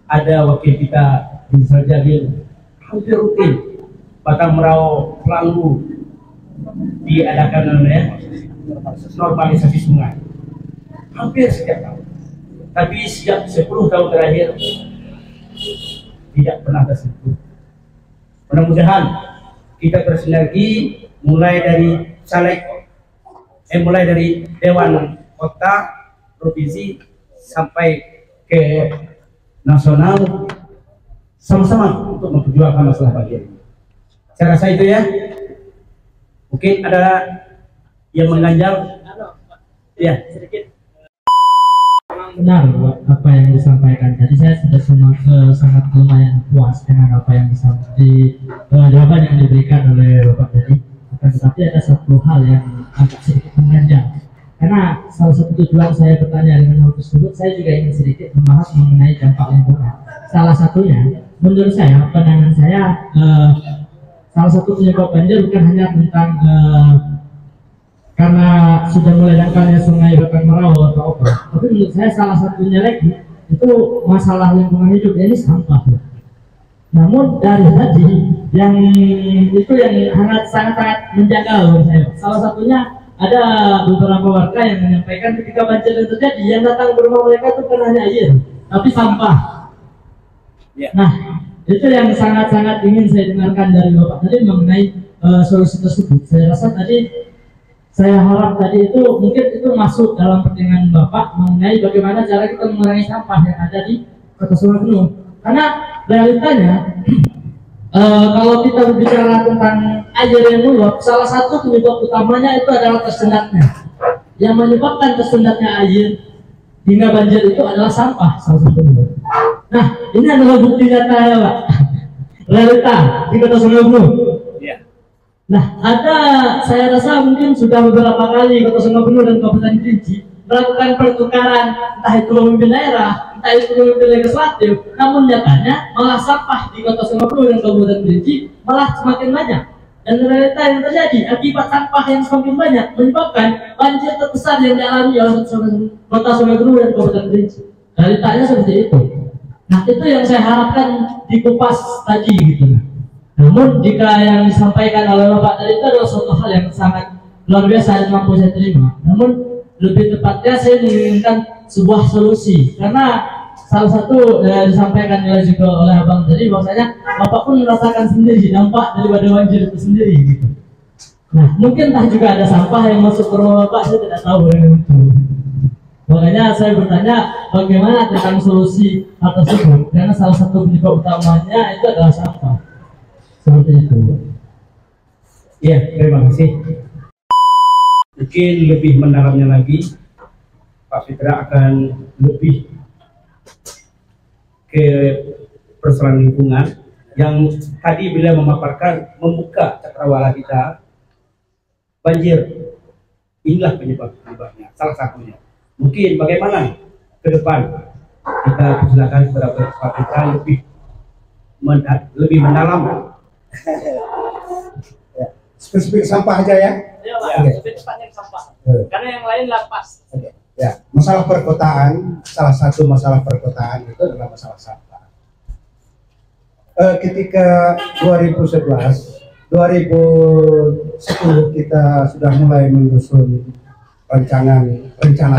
ada wakil kita di Sarjadil, hampir rutin Batang Merau Pelanggu diadakan namanya normalisasi sungai, hampir setiap tahun. Tapi sejak 10 tahun terakhir tidak pernah tersentuh. Mudah-mudahan kita bersinergi mulai dari Dewan Kota, Provinsi sampai ke nasional, sama-sama untuk memperjuangkan masalah banjir ini. Saya rasa itu ya. Mungkin ada yang mengganjal. Ya, sedikit. Benar apa yang disampaikan tadi. Saya sudah sangat lumayan puas dengan apa yang jawaban yang diberikan oleh Bapak tadi. Tetapi ada satu hal yang agak sedikit mengganjal. Karena salah satu tujuan saya bertanya dengan hal tersebut, saya juga ingin sedikit membahas mengenai dampak lingkungan. Salah satunya, menurut saya, pandangan saya, salah satu penyebab banjir bukan hanya tentang karena sudah mulai dangkalnya sungai Batang Merau atau apa, tapi menurut saya salah satunya lagi itu masalah lingkungan hidup, ini sampah. Namun dari tadi yang itu yang sangat menjaga menurut saya. Salah satunya ada beberapa warga yang menyampaikan ketika banjir yang terjadi, yang datang ke rumah mereka itu bukan hanya air, tapi sampah. Nah, itu yang sangat ingin saya dengarkan dari Bapak tadi mengenai solusi tersebut. Saya rasa saya harap tadi itu mungkin itu masuk dalam pertimbangan Bapak mengenai bagaimana cara kita mengurangi sampah yang ada di Kota Sungai Penuh. Karena realitanya kalau kita berbicara tentang air yang meluap, salah satu penyebab utamanya itu adalah tersendatnya. Yang menyebabkan tersendatnya air hingga banjir itu adalah sampah salah satunya. Nah, ini adalah bukti nyata ya Pak, realita di Kota Sungai Penuh. Nah, saya rasa mungkin sudah beberapa kali Kota Sungai Penuh dan Kabupaten Kerinci melakukan pertukaran, entah itu pemimpin daerah, entah itu pemimpin legislatif, namun nyatanya malah sampah di Kota Sungai Penuh dan Kabupaten Kerinci malah semakin banyak. Dan realita yang terjadi akibat sampah yang semakin banyak menyebabkan banjir terbesar yang dialami oleh Kota Sungai Penuh dan Kabupaten Kerinci. Realitanya seperti itu. Nah, itu yang saya harapkan dikupas tadi gitu. Namun jika yang disampaikan oleh Bapak tadi itu adalah suatu hal yang sangat luar biasa yang mampu saya terima. Namun lebih tepatnya saya menginginkan sebuah solusi, karena salah satu disampaikan juga oleh Abang tadi bahwasanya Bapak pun merasakan sendiri dampak daripada banjir itu sendiri gitu. Nah, mungkin juga ada sampah yang masuk ke rumah Bapak, saya tidak tahu yang itu. Makanya saya bertanya bagaimana tentang solusi hal tersebut, karena salah satu penyebab utamanya itu adalah sampah. Seperti itu. Ya, terima kasih. Mungkin lebih mendalamnya lagi, Pak Fitra akan lebih ke persoalan lingkungan yang tadi beliau memaparkan, membuka cakrawala kita. Banjir, inilah penyebabnya, salah satunya. Mungkin bagaimana ke depan kita persilakan kepada Pak Fitra lebih mendalam. Ya. Spesifik sampah aja ya. Ya, Pak. Lebih tepatnya sampah. Karena yang lain lapas. Ya, masalah perkotaan, salah satu masalah perkotaan itu adalah masalah sampah. Ketika 2011, 2010 kita sudah mulai menyusun rencana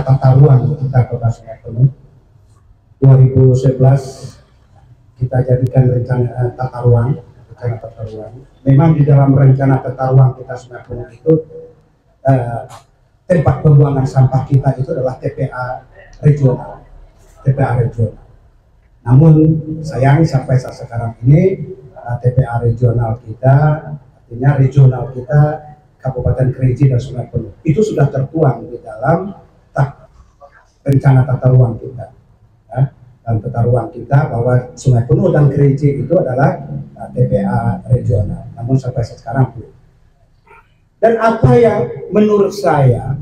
tata ruang kita Kota Sungai Penuh. 2011 kita jadikan rencana tata ruang. Memang di dalam rencana tata ruang kita Sungai Penuh itu tempat pembuangan sampah kita itu adalah TPA regional. Namun sayang sampai saat sekarang ini TPA regional kita artinya regional kita Kabupaten Kerinci dan Sungai Penuh itu sudah tertuang di dalam rencana tata ruang kita, ya. Dan tata ruang kita bahwa Sungai Penuh dan Kerinci itu adalah TPA regional, namun sampai sekarang belum. Dan apa yang menurut saya,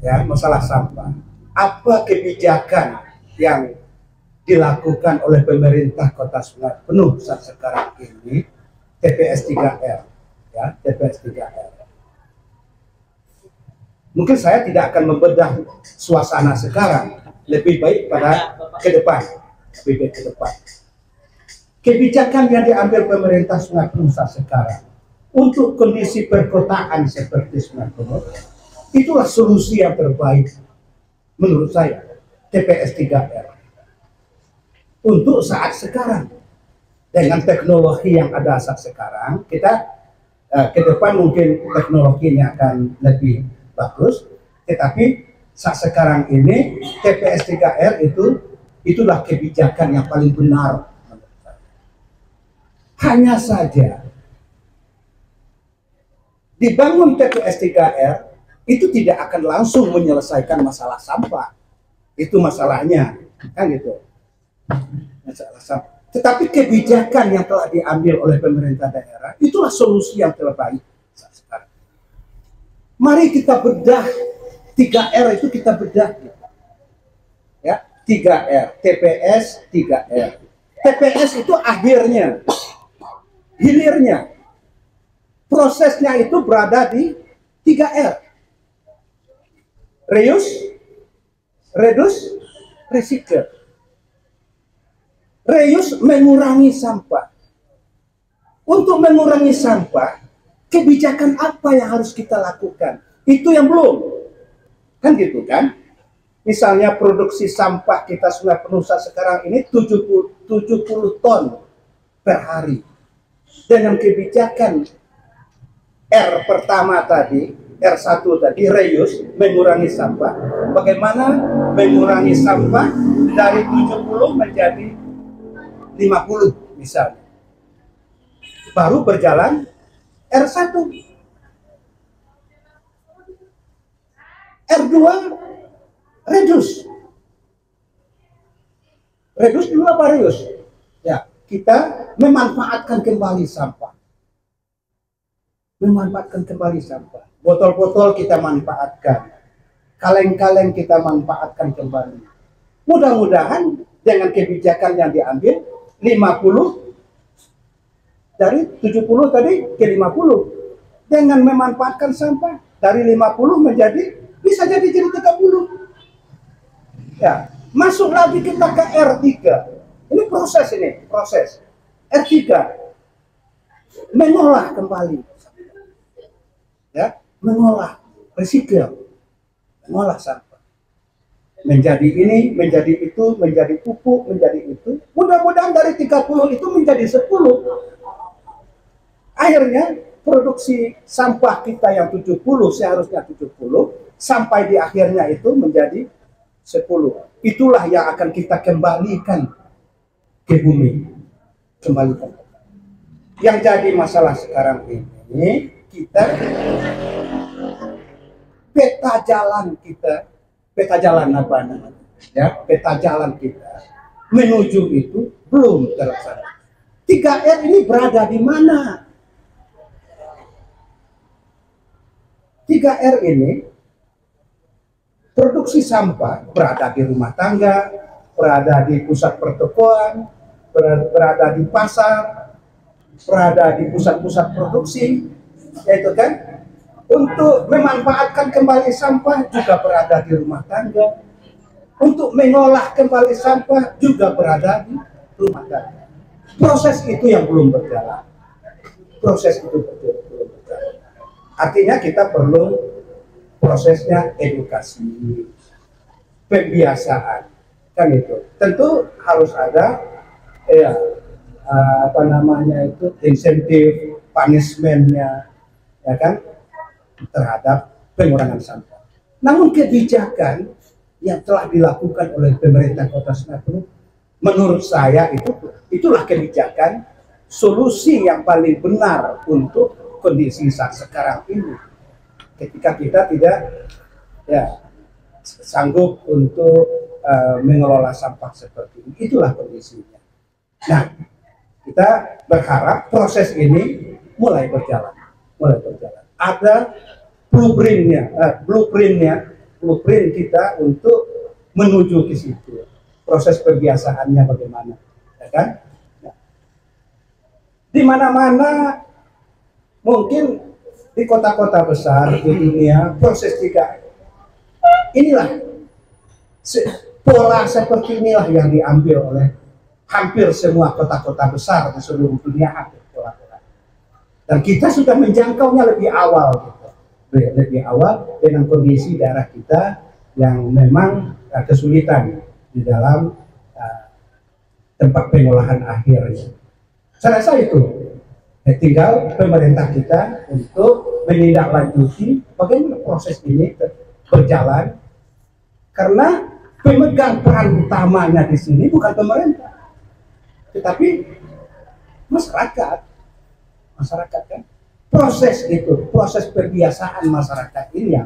ya, masalah sampah, apa kebijakan yang dilakukan oleh pemerintah Kota Sungai Penuh saat sekarang ini, TPS 3R, ya, TPS 3R. Mungkin saya tidak akan membedah suasana sekarang, lebih baik pada ke depan, lebih baik ke depan. Kebijakan yang diambil pemerintah Sungai Penuh saat sekarang untuk kondisi perkotaan seperti Sungai Penuh, itulah solusi yang terbaik menurut saya, TPS 3R. Untuk saat sekarang, dengan teknologi yang ada saat sekarang, kita ke depan mungkin teknologinya akan lebih bagus, tetapi saat sekarang ini TPS 3R itulah kebijakan yang paling benar. Hanya saja dibangun TPS 3R itu tidak akan langsung menyelesaikan masalah sampah. Itu masalahnya, kan gitu. Masalah sampah. Tetapi kebijakan yang telah diambil oleh pemerintah daerah itulah solusi yang terbaik saat sekarang. Mari kita bedah 3R itu kita bedah, ya, 3R, TPS 3R. TPS itu akhirnya, hilirnya, prosesnya itu berada di 3R. Reduce, recycle. Reuse mengurangi sampah. Untuk mengurangi sampah, kebijakan apa yang harus kita lakukan? Itu yang belum. Kan gitu kan? Misalnya produksi sampah kita Sungai Penuh sekarang ini 70 ton per hari. Dengan kebijakan R pertama tadi, R1 tadi, reuse, mengurangi sampah. Bagaimana mengurangi sampah dari 70 menjadi 50 misalnya. Baru berjalan R1. R2 reduce. Reduce dulu apa reuse? Ya, kita memanfaatkan kembali sampah. Memanfaatkan kembali sampah. Botol-botol kita manfaatkan. Kaleng-kaleng kita manfaatkan kembali. Mudah-mudahan dengan kebijakan yang diambil 50 dari 70 tadi ke 50 dengan memanfaatkan sampah dari 50 menjadi bisa jadi 30. Ya, masuk lagi kita ke R3. Ini proses R3 mengolah kembali. Ya, mengolah, recycle, mengolah sampah. Menjadi ini, menjadi itu, menjadi pupuk, menjadi itu. Mudah-mudahan dari 30 itu menjadi 10. Akhirnya produksi sampah kita yang 70 seharusnya 70 sampai di akhirnya itu menjadi 10. Itulah yang akan kita kembalikan ke bumi. Kembalikan. Yang jadi masalah sekarang ini kita peta jalan apa namanya? Ya, peta jalan kita menuju itu belum terlaksana. 3R ini berada di mana? 3R ini produksi sampah berada di rumah tangga, berada di pusat pertokoan, berada di pasar, berada di pusat-pusat produksi, yaitu kan? Untuk memanfaatkan kembali sampah juga berada di rumah tangga. Untuk mengolah kembali sampah juga berada di rumah tangga. Proses itu yang belum berjalan. Proses itu belum berjalan. Artinya kita perlu prosesnya edukasi, pembiasaan, kan itu. Tentu harus ada insentif, punishment-nya, ya kan? Terhadap pengurangan sampah. Namun kebijakan yang telah dilakukan oleh pemerintah Kota Sungai Penuh, menurut saya itulah kebijakan solusi yang paling benar untuk kondisi saat sekarang ini, ketika kita tidak ya sanggup untuk mengelola sampah seperti ini, itulah kondisinya. Nah, kita berharap proses ini mulai berjalan. Ada blueprint kita untuk menuju ke situ. Proses kebiasaannya bagaimana, ya kan? Nah, di mana-mana mungkin di kota-kota besar di dunia proses juga inilah pola seperti inilah yang diambil oleh hampir semua kota-kota besar di seluruh dunia, hampir pola-pola. Dan kita sudah menjangkaunya lebih awal, gitu. Lebih awal dengan kondisi daerah kita yang memang kesulitan di dalam tempat pengolahan akhirnya. Saya rasa itu tinggal pemerintah kita untuk menindaklanjuti bagaimana proses ini berjalan, karena pemegang peran utamanya di sini bukan pemerintah, tetapi masyarakat kan. Proses kebiasaan masyarakat ini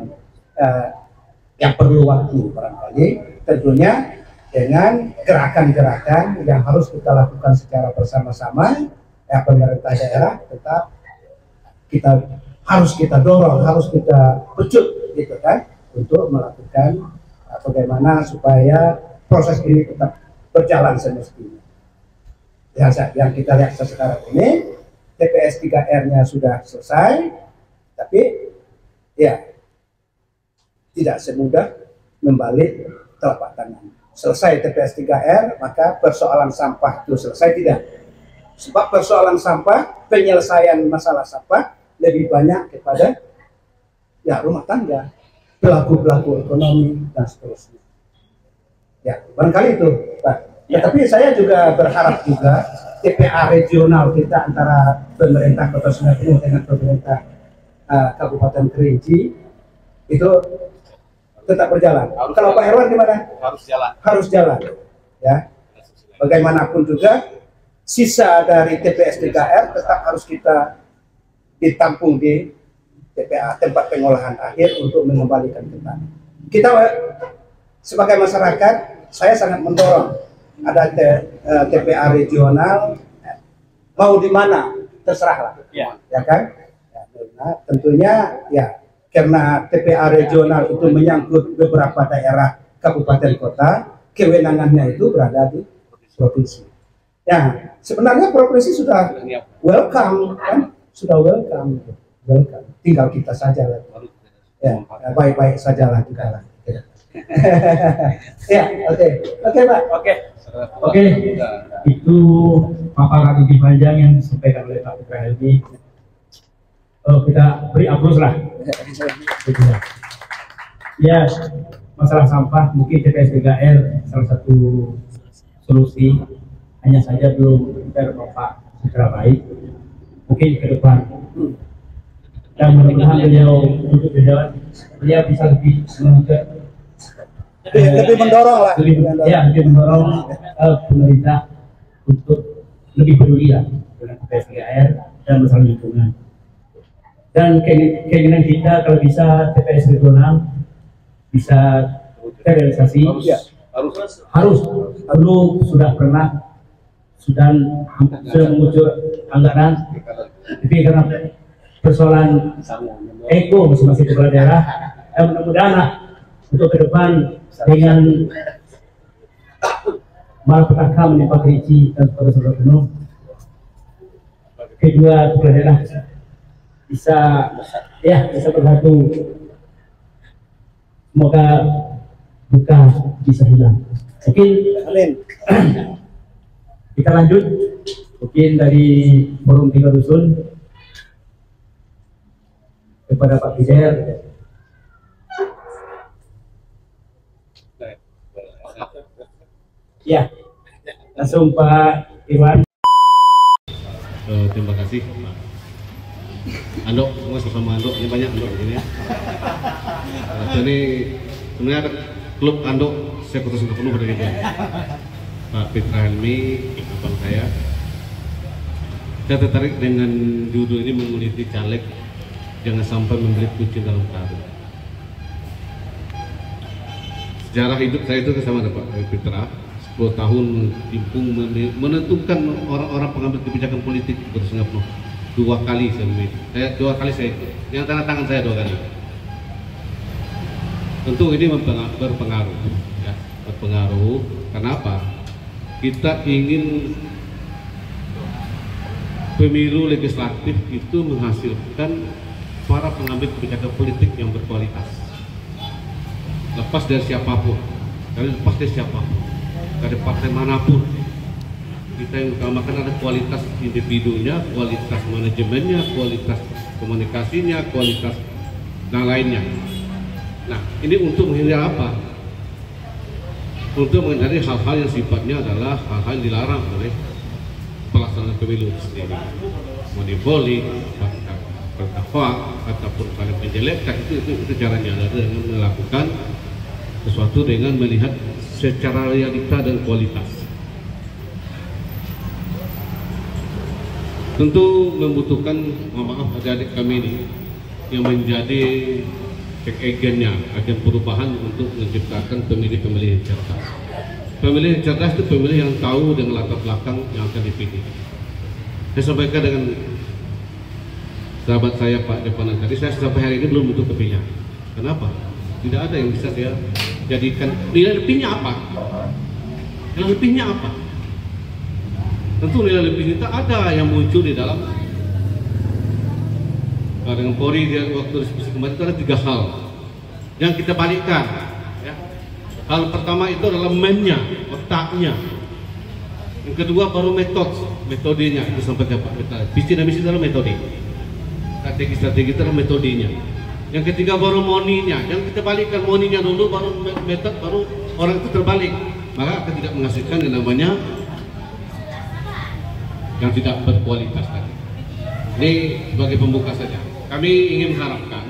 yang perlu waktu barangkali, tentunya dengan gerakan-gerakan yang harus kita lakukan secara bersama-sama. Ya, pemerintah daerah tetap harus kita dorong, harus kita pecut, gitu kan, untuk melakukan bagaimana supaya proses ini tetap berjalan semestinya. Yang kita lihat sekarang ini, TPS 3R-nya sudah selesai, tapi ya tidak semudah membalik telapak tangan. Selesai TPS 3R, maka persoalan sampah itu selesai, tidak. Sebab persoalan sampah, penyelesaian masalah sampah lebih banyak kepada ya rumah tangga, pelaku-pelaku ekonomi, dan seterusnya. Ya, barangkali itu, Pak. Ya, tapi saya juga berharap juga TPA regional kita antara pemerintah Kota Sungai Penuh dengan pemerintah Kabupaten Kerinci itu tetap berjalan. Kalau Pak Herwan gimana? Harus jalan. Ya. Bagaimanapun juga sisa dari TPS 3R tetap harus kita ditampung di TPA, tempat pengolahan akhir, untuk mengembalikan ke tanah. Kita sebagai masyarakat, saya sangat mendorong ada TPA regional, mau di mana terserahlah, ya kan? Ya, nah, tentunya ya karena TPA regional itu menyangkut beberapa daerah kabupaten kota, kewenangannya itu berada di provinsi. Ya, sebenarnya provinsi sudah welcome, kan? Sudah welcome. Tinggal kita saja lah. Ya, baik-baik saja lah kita lah. Ya, oke, Pak. Oke. Itu paparan lebih panjang yang disampaikan oleh Pak Putra Helmi. Kita beri aplaus lah. Ya, masalah sampah mungkin TPS 3R salah satu solusi, hanya saja belum terpapar secara baik. Mungkin ke depan. Dan mudah-mudahan beliau bisa lebih mendorong lah. Lebih mendorong pemerintah untuk lebih peduli lah dengan TPS 3R dan masalah lingkungan. Dan keinginan kita kalau bisa TPS regional bisa terrealisasi, harus dulu sudah mengucur anggaran, tapi karena persoalan ego masing-masing kepala daerah, mudah-mudahan untuk ke depan dengan malapetaka menimpa Kerinci dan Kota Sungai Penuh, kedua kepala daerah bisa bersatu. Semoga duka bisa hilang. Amin. Kita lanjut, mungkin dari forum 3 dusun kepada Pak Fider. Ya, langsung Pak Irwan. Terima kasih Pak Andok, semua sama Andok, ini banyak Andok ini ya. Jadi sebenarnya klub Andok saya Kota Sungai Penuh dari itu. Pak Putra Helmi, abang saya, Saya tertarik dengan judul ini, menguliti caleg jangan sampai membeli kucing dalam karung. Sejarah hidup saya itu sama dengan Pak Fitra, 10 tahun timpung menentukan orang-orang pengambil kebijakan politik di Singapura. 2 kali saya ikut. Yang tanda tangan saya 2 kali. Tentu ini berpengaruh, ya, berpengaruh. Kenapa? Kita ingin pemilu legislatif itu menghasilkan para pengambil kebijakan politik yang berkualitas. Lepas dari siapapun, dari partai manapun, kita yang utamakan ada kualitas individunya, kualitas manajemennya, kualitas komunikasinya, kualitas dan lainnya. Nah, ini untuk menghindari apa? Untuk menghindari hal-hal yang sifatnya adalah hal-hal yang dilarang oleh pelaksanaan pemilu sendiri. Monopoli, bertakwa, ataupun saling menjelekkan, itu caranya adalah dengan melakukan sesuatu dengan melihat secara realita dan kualitas. Tentu membutuhkan, maaf adik-adik kami ini yang menjadi check agentnya, agen perubahan untuk menciptakan pemilih-pemilih yang cerdas. Pemilih yang cerdas itu pemilih yang tahu dengan latar belakang yang akan dipilih. Saya sampaikan dengan sahabat saya Pak Depanan tadi, saya sampai hari ini belum untuk kepilih. Kenapa? Tidak ada yang bisa saya jadikan. Nilai lebihnya apa? Nilai lebihnya apa? Tentu nilai lebih kita ada yang muncul di dalam dengan Polri dia waktu diskusi kemarin itu ada 3 hal yang kita balikkan. Ya. Hal pertama itu adalah mainnya, otaknya. Yang kedua baru metodenya itu sampai ke Pak Petra. Visi dan misi adalah metode. Strategi itu adalah metodenya. Yang ketiga baru moninya. Yang kita balikkan moninya dulu, baru metode, baru orang itu terbalik. Maka akan tidak menghasilkan yang namanya yang tidak berkualitas tadi. Ini sebagai pembuka saja. Kami ingin mengharapkan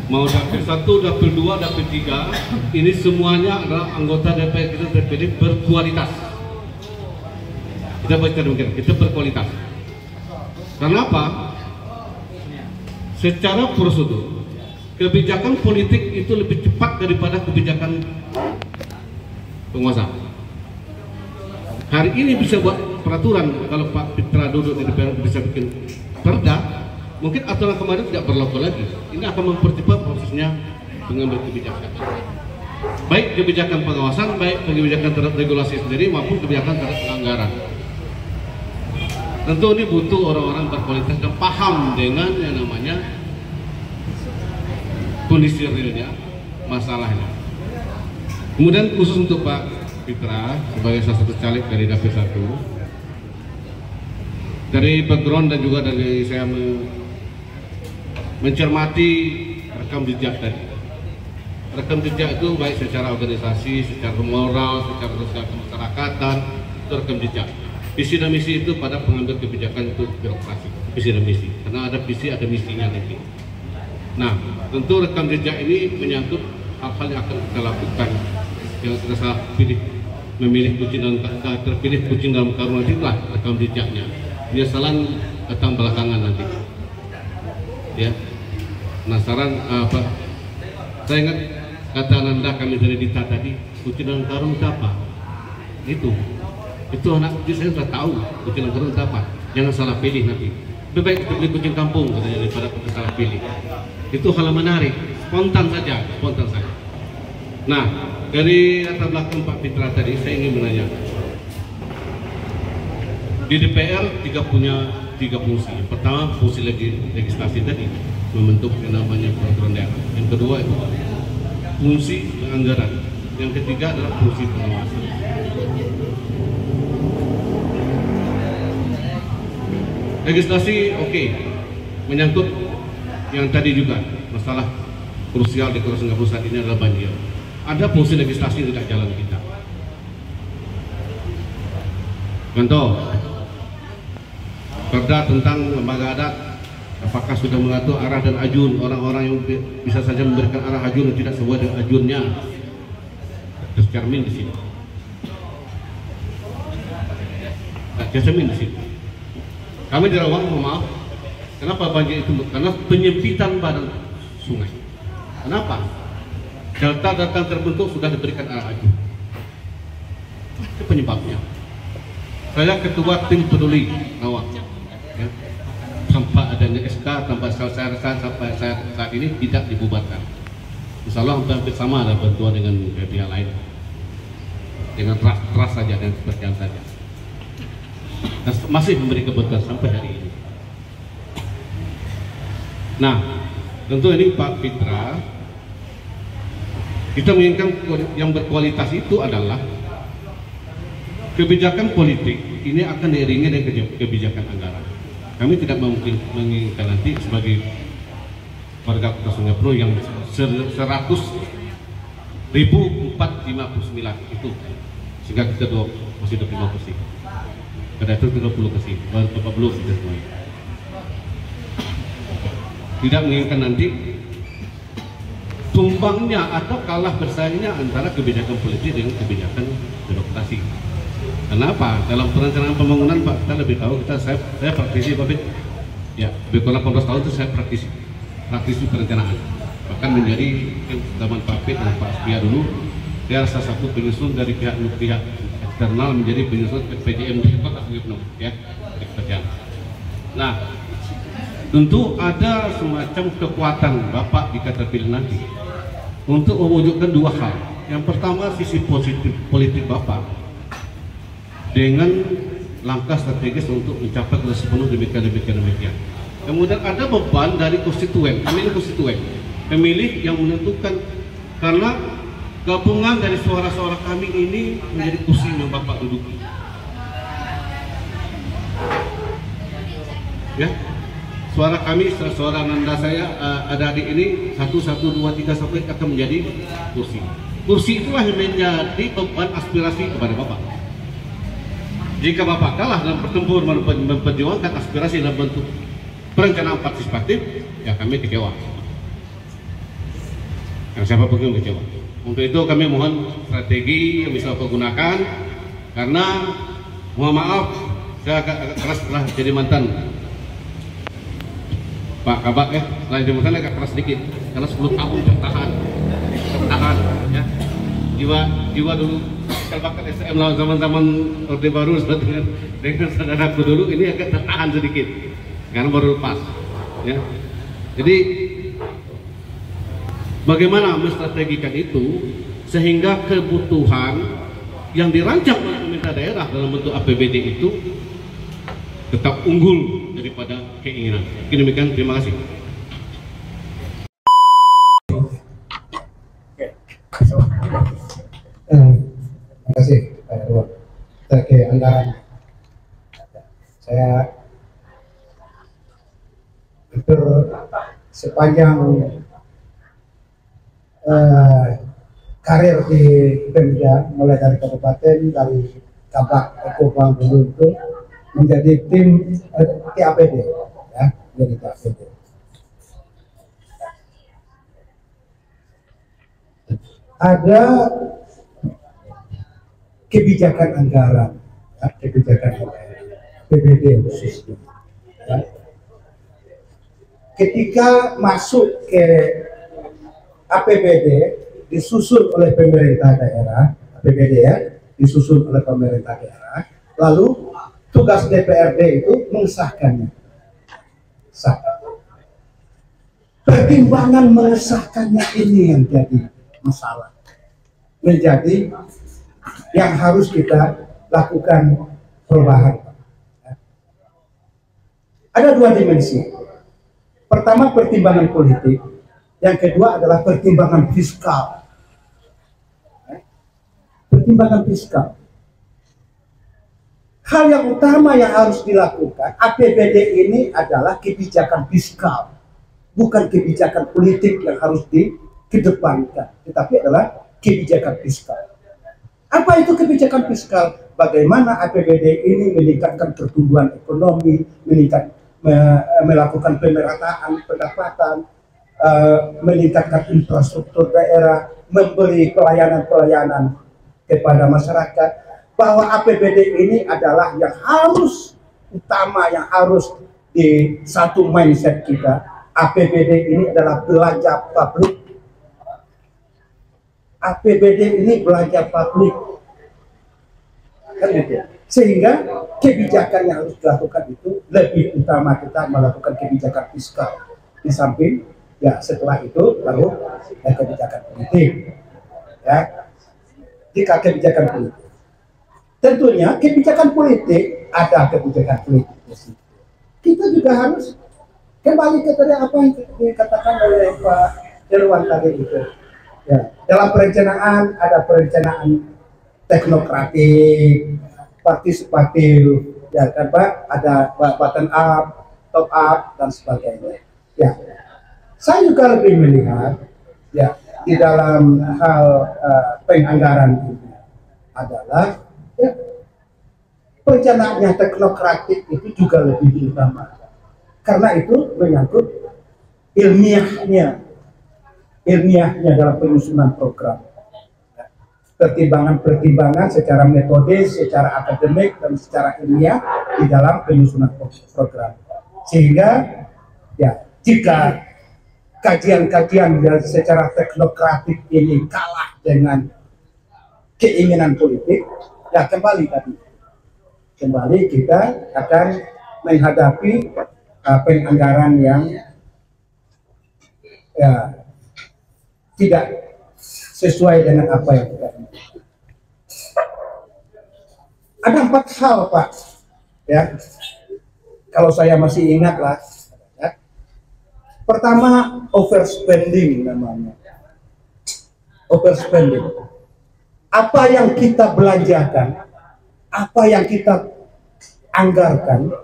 mau dapil 1, dapil 2, dapil 3 ini semuanya adalah anggota DPR kita terpilih berkualitas. Kita baca demikian, kita berkualitas. Karena apa? Secara prosedur kebijakan politik itu lebih cepat daripada kebijakan penguasa. Hari ini bisa buat peraturan, kalau Pak Fitra duduk di DPR bisa bikin perda, mungkin aturan kemarin tidak berlaku lagi. Ini akan mempercepat prosesnya mengambil kebijakan. Baik kebijakan pengawasan, baik kebijakan terhadap regulasi sendiri maupun kebijakan terhadap anggaran. Tentu ini butuh orang-orang berkualitas dan paham dengan yang namanya kondisi realnya, masalahnya. Kemudian khusus untuk Pak Fitra sebagai salah satu caleg dari dapil 1, dari background dan juga dari saya mencermati rekam jejak tadi. Rekam jejak itu baik secara organisasi, secara moral, secara kemasyarakatan, itu rekam jejak. Visi dan misi itu pada pengambil kebijakan itu birokrasi, visi dan misi. Karena ada visi, ada misinya nanti. Nah, tentu rekam jejak ini menyangkut hal-hal yang akan kita lakukan. Yang kita salah pilih, memilih kucing dalam terpilih kucing dalam karung nanti lah rekam jejaknya. Penyesalan datang belakangan nanti. Ya, penasaran apa? Saya ingat kata Ananda kami dari Dita tadi, kucing dalam karung itu apa? Itu anak kucing saya sudah tahu kucing dalam karung itu apa. Jangan salah pilih nanti. Lebih baik kita beli kucing kampung katanya daripada kita salah pilih. Itu hal menarik, spontan saja. Nah, dari latar belakang Pak Fitra tadi saya ingin menanya. Di DPR punya 3 fungsi. Yang pertama fungsi legislasi tadi, membentuk yang namanya peraturan daerah. Yang kedua itu fungsi anggaran. Yang ketiga adalah fungsi pengawasan. Legislasi oke, menyangkut yang tadi juga masalah krusial di Kota Singapura saat ini adalah banjir. Ada fungsi legislasi yang tidak jalan kita. Contoh, perda tentang lembaga adat, apakah sudah mengatur arah dan ajun orang-orang yang bisa saja memberikan arah ajun yang tidak sesuai dengan ajunnya, tercermin di sini. Kami di Rawang, mohon maaf, kenapa banjir itu? Karena penyempitan badan sungai. Kenapa? Delta terbentuk sudah diberikan arah aja. Itu penyebabnya. Saya ketua tim peduli Rawang. Ya. Tanpa adanya SK, tanpa saya rasa sampai saat ini tidak dibubarkan. Insya Allah hampir sama ada bantuan dengan pihak lain. Dengan trust saja dan kepercayaan saja. Dan masih memberi kebutuhan sampai hari ini. Nah, tentu ini Pak Fitra, kita menginginkan yang berkualitas itu adalah kebijakan politik ini akan diiringi dengan kebijakan anggaran. Kami tidak menginginkan nanti sebagai warga Kota Sungai Penuh yang 100.459 itu, sehingga kita masih 25 kursi. Pada itu 30 kursi, baru 40 sudah semua. Tidak menginginkan nanti tumbangnya atau kalah bersaingnya antara kebijakan politik dengan kebijakan birokrasi. Kenapa? Dalam perencanaan pembangunan Pak, kita lebih tahu, saya praktisi Pak Fit. Ya, lebih kurang 18 tahun itu saya praktisi perencanaan. Bahkan menjadi zaman Pak Fit dan Pak Aspia dulu, dia salah satu penyusun dari pihak eksternal menjadi penyusun PJM di Kota Sungai Penuh, ya, di kerjaan. Nah, tentu ada semacam kekuatan Bapak jika terpilih nanti untuk mewujudkan dua hal. Yang pertama, sisi positif politik Bapak dengan langkah strategis untuk mencapai kelas penuh demikian. Kemudian ada beban dari konstituen, kami ini konstituen, pemilih yang menentukan, karena gabungan dari suara-suara kami ini menjadi kursi yang Bapak duduki. Ya, suara kami, suara nanda saya, adik-adik ini 1, 2, 3 sampai akan menjadi kursi. Kursi itulah yang menjadi beban aspirasi kepada Bapak. Jika Bapak kalah dalam bertempur memperjuangkan aspirasi dalam bentuk perencanaan partisipatif, ya kami kecewa. Yang siapa pun kecewa. Untuk itu kami mohon strategi yang bisa Bapak gunakan, karena mohon maaf saya agak keras setelah jadi mantan Pak Kabak, setelah jadi mantan agak keras sedikit karena 10 tahun bertahan ya. Jiwa dulu bakat SM lawan zaman Orde Baru dengan saudaraku dulu ini agak tertahan sedikit karena baru lepas ya. Jadi bagaimana menstrategikan itu sehingga kebutuhan yang dirancang oleh pemerintah daerah dalam bentuk APBD itu tetap unggul daripada keinginan. Demikian, terima kasih. Terima kasih Pak Erwan. Terkait anggaran, saya hampir sepanjang karir di Pemda, mulai dari kabupaten, dari Kabak Ekobang dulu itu menjadi tim TAPD, ya, menjadi TAPD. Ada kebijakan anggaran, ya, kebijakan anggaran PBD khususnya. Ya. Ketika masuk ke APBD disusun oleh pemerintah daerah, APBD ya, disusun oleh pemerintah daerah, lalu tugas DPRD itu mengesahkannya. Pertimbangan mengesahkannya ini yang jadi masalah, menjadi yang harus kita lakukan perubahan. Ada dua dimensi. Pertama, pertimbangan politik. Yang kedua adalah pertimbangan fiskal. Pertimbangan fiskal. Hal yang utama yang harus dilakukan APBD ini adalah kebijakan fiskal, bukan kebijakan politik yang harus dikedepankan, tetapi adalah kebijakan fiskal. Apa itu kebijakan fiskal? Bagaimana APBD ini meningkatkan pertumbuhan ekonomi, melakukan pemerataan pendapatan, meningkatkan infrastruktur daerah, memberi pelayanan-pelayanan kepada masyarakat, bahwa APBD ini adalah yang harus utama yang harus di satu mindset kita, APBD ini adalah belanja publik. APBD ini belanja publik, kan gitu. Sehingga kebijakan yang harus dilakukan itu lebih utama kita melakukan kebijakan fiskal di samping ya setelah itu baru kebijakan politik ya. Jika kebijakan politik, tentunya kebijakan politik ada kebijakan politik di situ. Kita juga harus kembali ke tadi apa yang dikatakan oleh Pak Irwan tadi itu. Ya, dalam perencanaan ada perencanaan teknokratik, partisipatif, ya kan Pak, ada bottom up, top up dan sebagainya. Ya, saya juga lebih melihat ya di dalam hal penganggaran ini adalah ya, perencanaannya teknokratik itu juga lebih diutamakan karena itu menyangkut ilmiahnya dalam penyusunan program. Pertimbangan-pertimbangan secara metode, secara akademik, dan secara ilmiah di dalam penyusunan program. Sehingga, ya, jika kajian-kajian secara teknokratik ini kalah dengan keinginan politik, ya kembali kita akan menghadapi penganggaran yang ya tidak sesuai dengan apa yang kita inginkan. Ada 4 hal Pak, ya kalau saya masih ingat lah. Ya. Pertama, overspending namanya. Overspending. Apa yang kita belanjakan, apa yang kita anggarkan,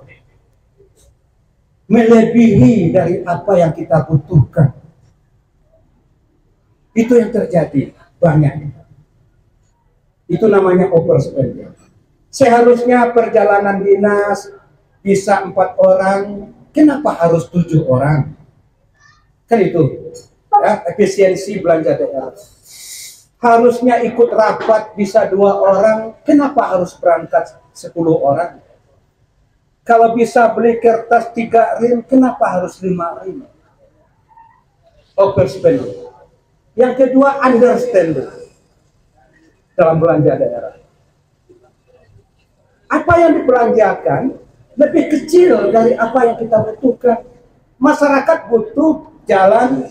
melebihi dari apa yang kita butuhkan. Itu yang terjadi banyak. Itu namanya overspending. Seharusnya perjalanan dinas bisa 4 orang, kenapa harus 7 orang? Kan itu ya, efisiensi belanja daerah. Harusnya ikut rapat bisa 2 orang, kenapa harus berangkat 10 orang? Kalau bisa beli kertas 3 rim, kenapa harus 5 rim? Overspending. Yang kedua, understanding dalam belanja daerah. Apa yang dibelanjakan lebih kecil dari apa yang kita butuhkan. Masyarakat butuh jalan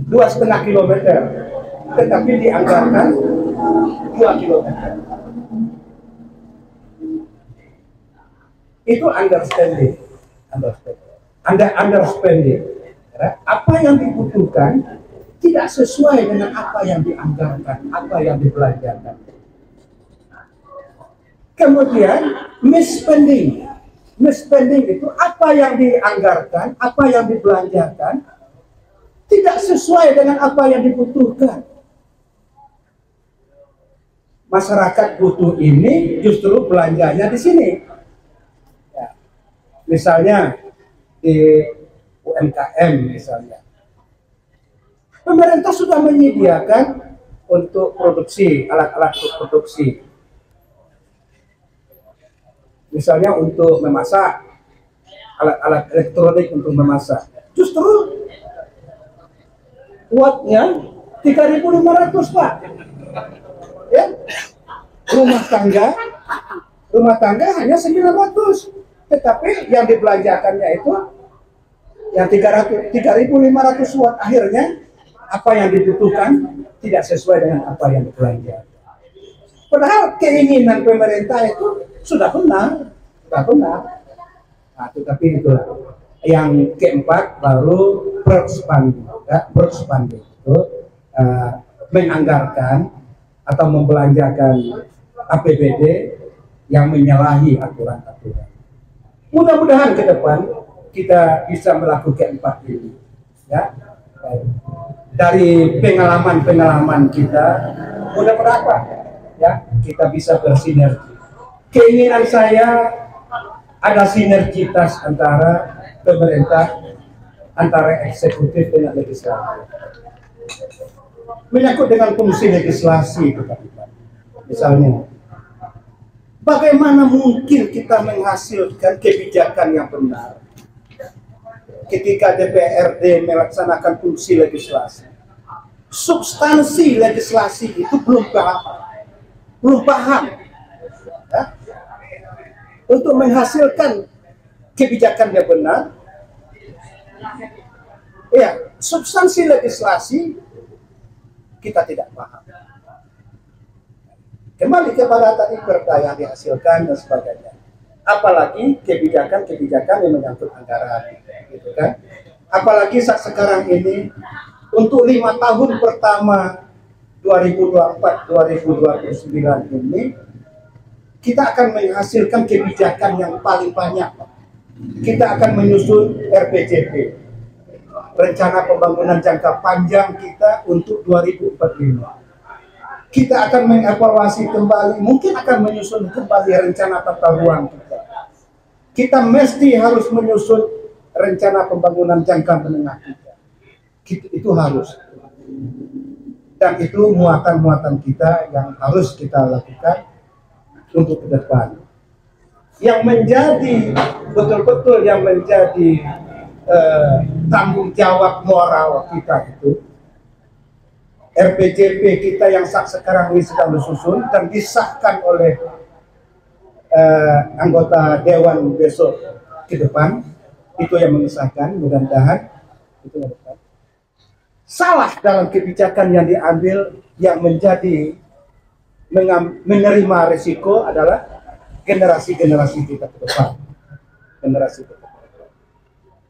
2,5 kilometer, tetapi dianggarkan 2 kilometer. Itu understanding. Understanding. Apa yang dibutuhkan tidak sesuai dengan apa yang dianggarkan, apa yang dibelanjakan. Kemudian misspending. Misspending itu apa yang dianggarkan, apa yang dibelanjakan tidak sesuai dengan apa yang dibutuhkan. Masyarakat butuh ini, justru belanjanya di sini. Ya. Misalnya di UMKM misalnya, pemerintah sudah menyediakan untuk produksi, alat-alat produksi, misalnya untuk memasak, alat-alat elektronik untuk memasak, justru wattnya 3.500 Pak, ya, rumah tangga hanya 900, tetapi yang dibelanjakannya itu yang 3.500 watt, akhirnya apa yang dibutuhkan tidak sesuai dengan apa yang dibelanjakan. Padahal keinginan pemerintah itu sudah benar. Nah, tetapi itulah. Yang keempat baru perspanding. Ya, perspanding itu menganggarkan atau membelanjakan APBD yang menyalahi aturan-aturan. Mudah-mudahan ke depan kita bisa melakukan 4 ini, ya. Dari pengalaman kita, mudah-mudahan ya kita bisa bersinergi. Keinginan saya ada sinergitas antara pemerintah, antara eksekutif dengan legislatif. Menyangkut dengan fungsi legislasi, misalnya Bagaimana mungkin kita menghasilkan kebijakan yang benar ketika DPRD melaksanakan fungsi legislasi? Substansi legislasi itu belum paham. Ya? Untuk menghasilkan kebijakan yang benar, ya, substansi legislasi kita tidak paham. Kembali kepada tadi perda yang dihasilkan dan sebagainya. Apalagi kebijakan-kebijakan yang menyangkut anggaran, gitu kan? Apalagi saat sekarang ini untuk 5 tahun pertama 2024-2029 ini kita akan menghasilkan kebijakan yang paling banyak. Kita akan menyusun RPJP, rencana pembangunan jangka panjang kita untuk 2045. Kita akan mengevaluasi kembali, mungkin akan menyusun kembali rencana tata ruang kita. Kita mesti harus menyusun rencana pembangunan jangka menengah kita. Itu harus. Dan itu muatan-muatan kita yang harus kita lakukan untuk ke depan. Yang menjadi betul-betul yang menjadi tanggung jawab moral kita itu RPJP kita yang sekarang ini sedang disusun dan disahkan oleh anggota Dewan besok ke depan, itu yang mengesahkan, mudah-mudahan itu yang depan. Salah dalam kebijakan yang diambil yang menjadi menerima risiko adalah generasi-generasi kita ke depan. Generasi kita ke depan.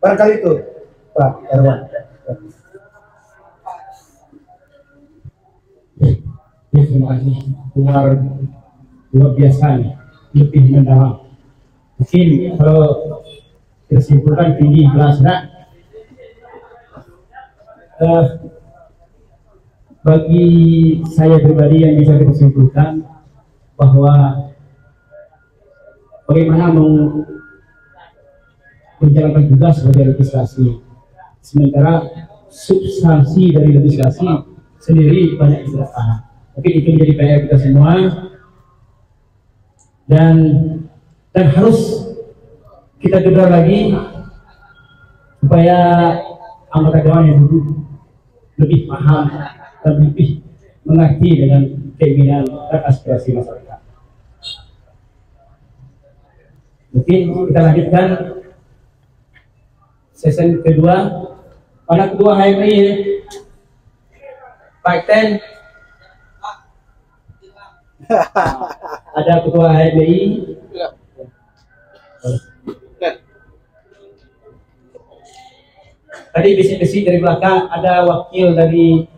Barangkali itu, Pak Erwan. Ya, terima kasih. Luar biasa nih, lebih mendalam. Mungkin kalau kesimpulan tinggi jelas, bagi saya pribadi yang bisa disimpulkan bahwa bagaimana menjalankan tugas sebagai legislasi, sementara substansi dari legislasi sendiri banyak tidak paham. Mungkin itu menjadi PR kita semua, dan harus kita gedor lagi supaya anggota dewan yang duduk lebih paham dan lebih mengerti dengan keinginan dan aspirasi masyarakat. Mungkin kita lanjutkan sesi kedua. Mana kedua HMI ini? Pak Ten. Ada ketua HMI. Tadi bisik-bisik dari belakang ada wakil dari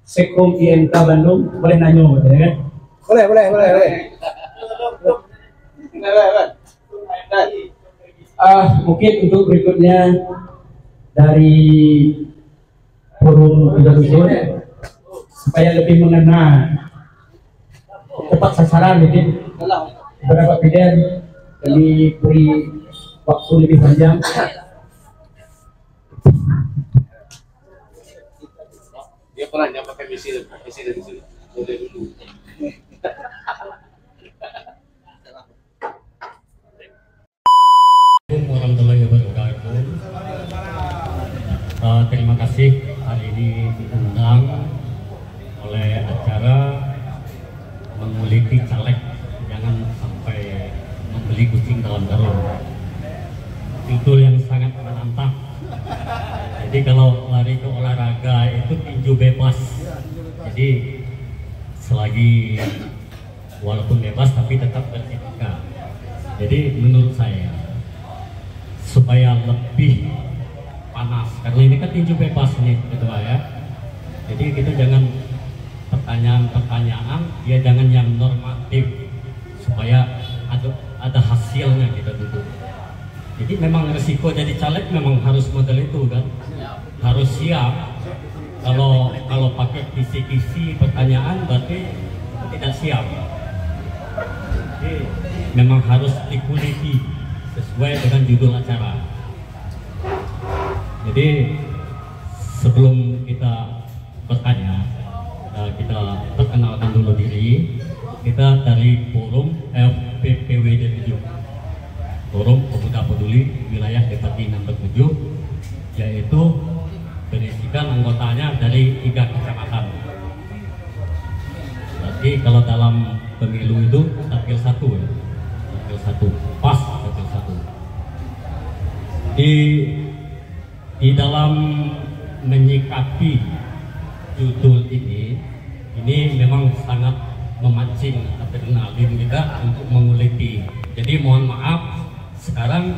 Sekom IMK Bandung, boleh nanya, ya kan? Boleh. Mungkin untuk berikutnya dari forum tidak usul supaya lebih mengena tepat sasaran, mungkin beberapa pilihan dan diberi waktu lebih panjang. Dia pernah nyapa pakai misi dari sini. Udah dulu. Assalamualaikum warahmatullahi wabarakatuh. Terima kasih hari ini diundang oleh acara menguliti caleg, jangan sampai membeli kucing dalam karung. Itu yang sangat menantang. Jadi kalau lari ke olahraga itu tinju bebas. Jadi selagi walaupun bebas tapi tetap beretika. Jadi menurut saya supaya lebih panas, karena ini kan tinju bebas nih, gitu ya. Jadi kita jangan pertanyaan-pertanyaan, ya jangan yang normatif supaya ada hasilnya kita duduk. Jadi memang resiko jadi caleg memang harus model itu kan, harus siap. Kalau pakai kisi-kisi pertanyaan berarti tidak siap. Jadi memang harus dikuliti sesuai dengan judul acara. Jadi sebelum kita bertanya, kita perkenalkan dulu diri. Kita dari forum mewakili wilayah Depati nomor 7, yaitu berisikan anggotanya dari 3 kecamatan. Jadi kalau dalam pemilu itu dapil 1 ya, dapil 1, pas dapil 1. Di dalam menyikapi judul ini memang sangat memancing adrenalin kita untuk menguliti. Jadi mohon maaf, sekarang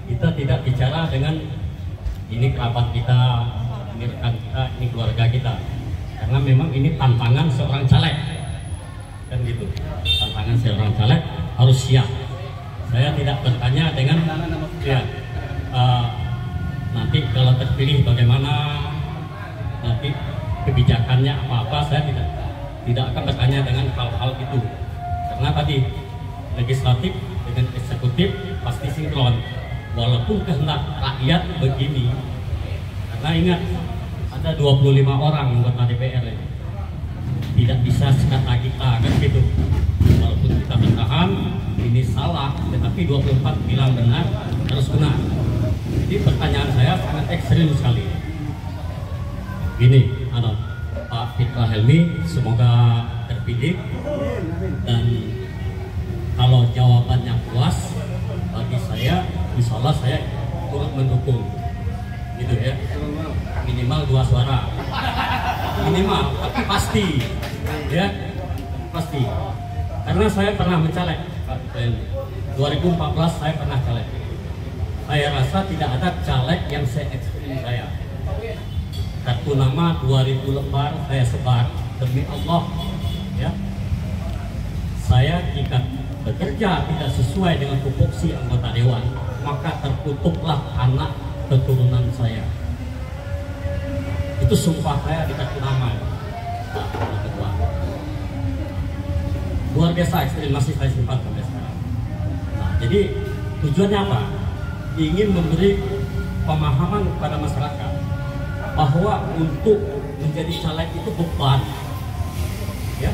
kita tidak bicara dengan ini kerabat kita, ini rekan kita, ini keluarga kita, karena memang ini tantangan seorang caleg, kan gitu. Tantangan seorang caleg harus siap. Saya tidak bertanya dengan ya, nanti kalau terpilih bagaimana, nanti kebijakannya apa-apa, saya tidak akan bertanya dengan hal-hal itu, karena tadi legislatif dengan eksekutif pasti sinkron, walaupun kehendak rakyat begini. Karena ingat, ada 25 orang anggota DPR ini, tidak bisa sekata kita, kan gitu. Walaupun kita bertahan ini salah, tetapi 24 bilang benar, harus benar. Jadi pertanyaan saya sangat ekstrim sekali. Gini, Pak Fitra Helmi semoga terpilih, dan kalau jawabannya puas bagi saya, insya Allah saya turut mendukung, gitu ya. Minimal 2 suara, minimal, tapi pasti, ya pasti. Karena saya pernah mencaleg, 2014 saya pernah caleg. Saya rasa tidak ada caleg yang se-ekstrim saya. Kartu nama 2000 lembar saya sebar, demi Allah, ya. Saya jika bekerja tidak sesuai dengan tupoksi anggota dewan, maka tertutuklah anak keturunan saya. Itu sumpah saya di kartu nama. Nah, yang kedua, luar biasa ekstrim, masih saya simpan sampai sekarang. Nah, jadi tujuannya apa? Ingin memberi pemahaman kepada masyarakat bahwa untuk menjadi caleg itu beban, ya.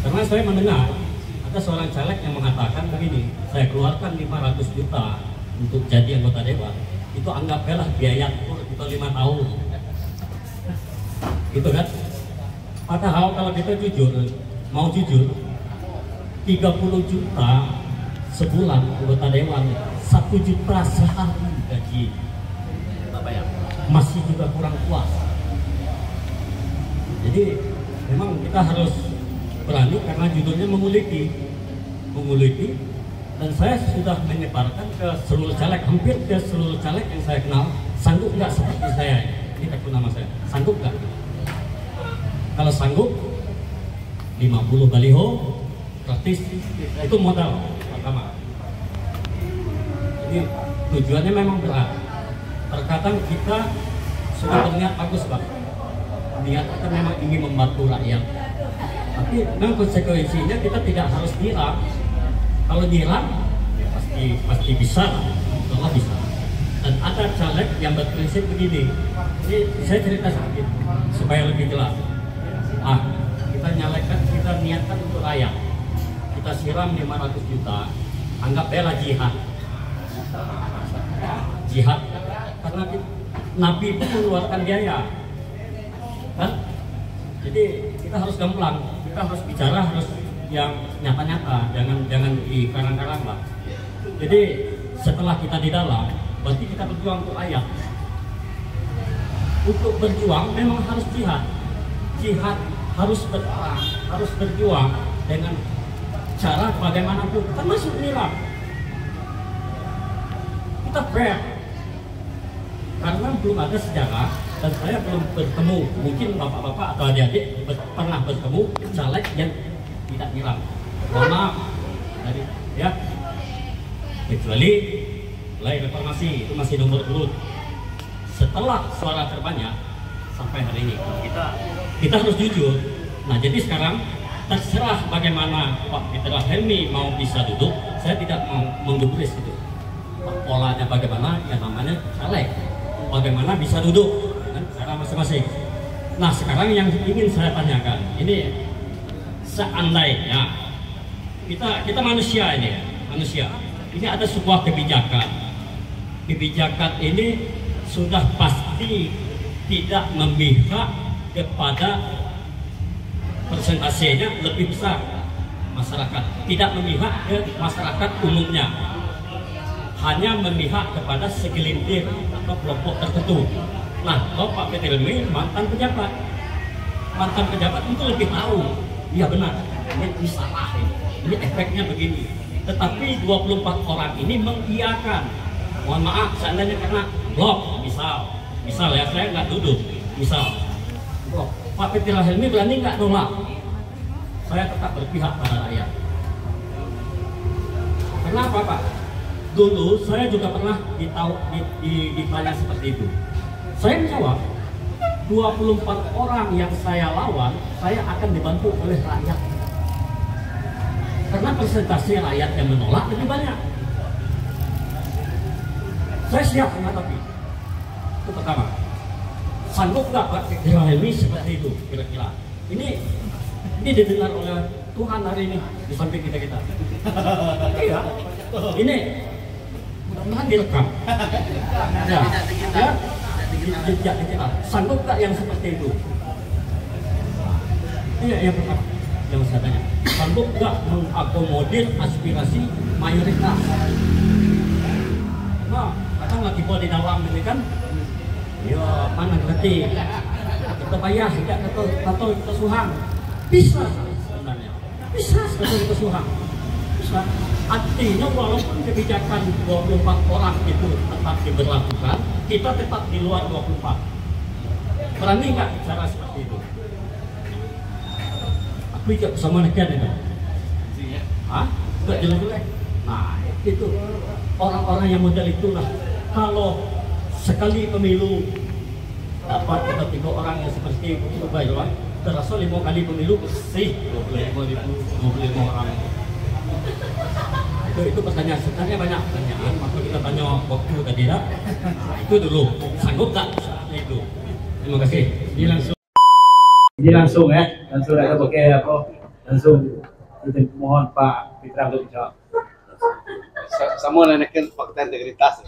Karena saya mendengar ada seorang caleg yang mengatakan begini, saya keluarkan 500 juta untuk jadi anggota dewan, itu anggaplah biaya kur kita 5 tahun, gitu kan. Padahal kalau kita jujur, mau jujur, 30 juta sebulan anggota dewan, 1 juta sehari gaji, masih juga kurang puas. Jadi memang kita harus berani, karena judulnya menguliti, dan saya sudah menyebarkan ke seluruh caleg, hampir ke seluruh caleg yang saya kenal. Sanggup nggak seperti saya? Ini kartu nama saya, sanggup nggak? Kalau sanggup, 50 baliho gratis, itu modal pertama. Ini tujuannya memang berat. Terkadang kita sudah berniat bagus, Pak. Niat kita memang ingin membantu rakyat. Tapi memang konsekuensinya kita tidak harus nyerang. Kalau nyerang, ya pasti bisa, Allah bisa. Dan ada caleg yang berprinsip begini. Ini saya cerita sedikit supaya lebih jelas. Kita nyalakan, kita niatkan untuk rakyat. Kita siram 500 juta, anggap bela jihad. Jihad, karena Nabi itu mengeluarkan biaya, kan? Jadi kita harus gamblang, kita harus bicara, harus yang nyata-nyata, jangan di karang-karang lah. Jadi setelah kita di dalam, berarti kita berjuang untuk rakyat. Untuk berjuang memang harus jihad, harus berperang, harus berjuang dengan cara bagaimanapun, termasuk nilai. Kita fair. Karena belum ada sejarah, dan saya belum bertemu, mungkin bapak-bapak atau adik-adik pernah bertemu caleg yang tidak nyerang. Mohon maaf, ya, kecuali mulai reformasi itu masih nomor urut. Setelah suara terbanyak sampai hari ini, kita harus jujur. Nah, jadi sekarang terserah bagaimana Pak Fitra Helmi mau bisa duduk, saya tidak mau menggubris itu. Polanya bagaimana, ya namanya caleg. Bagaimana bisa duduk dengan cara masing-masing. Nah, sekarang yang ingin saya tanyakan, ini seandainya kita manusia ini, manusia. Ini ada sebuah kebijakan kebijakan ini sudah pasti tidak memihak kepada persentasenya lebih besar masyarakat, tidak memihak ke masyarakat umumnya, hanya memihak kepada segelintir atau kelompok tertentu. Nah, kalau Pak Peter ini mantan pejabat itu lebih tahu, iya benar, ini salah, ini efeknya begini. Tetapi 24 orang ini mengiyakan. Mohon maaf, seandainya karena blok, misal ya, saya nggak duduk, misal blok, Pak Peter Helmi berani nggak nolak? Saya tetap berpihak pada rakyat. Kenapa Pak? Dulu saya juga pernah ditanya seperti itu. Saya menjawab, 24 orang yang saya lawan, saya akan dibantu oleh rakyat. Karena persentase rakyat yang menolak lebih banyak. Saya siap menghadapi. Itu pertama. Sanggup nggak Pak Helmi seperti itu kira-kira? Ini didengar oleh Tuhan hari ini di samping kita. Iya. Ini mudah-mudahan direkam. Ya. Sanggup nggak yang seperti itu? Iya, yang pertama yang saya tanya. Sanggup nggak mengakomodir aspirasi mayoritas? Nah, kadang lagi buat di dalam ini kan, ya mana ngerti? Kita bayar tidak atau kesuhan. Bisa sebenarnya, bisa sebetulnya kesuhan. Bisa. Artinya walaupun kebijakan 24 orang itu tetap diberlakukan, kita tetap di luar 24. Berani nggak cara seperti itu? Aku ikut bersama nekian itu. Hah? Nggak jelek-jelek. Nah, itu orang-orang yang model itulah. Kalau sekali pemilu dapat kita 3 orang yang seperti itu, baiklah. Terasa 5 kali pemilu bersih 25 orang. Itu pertanyaan, sebenarnya banyak pertanyaan, maka kita tanya waktu tadi dah. Itu dulu, sanggup tak itu? Terima kasih. Ini langsung ya, langsung ada pakai apa? Langsung kita mohon Pak Fitra untuk dijawab. Semua nanakan fakta integritas.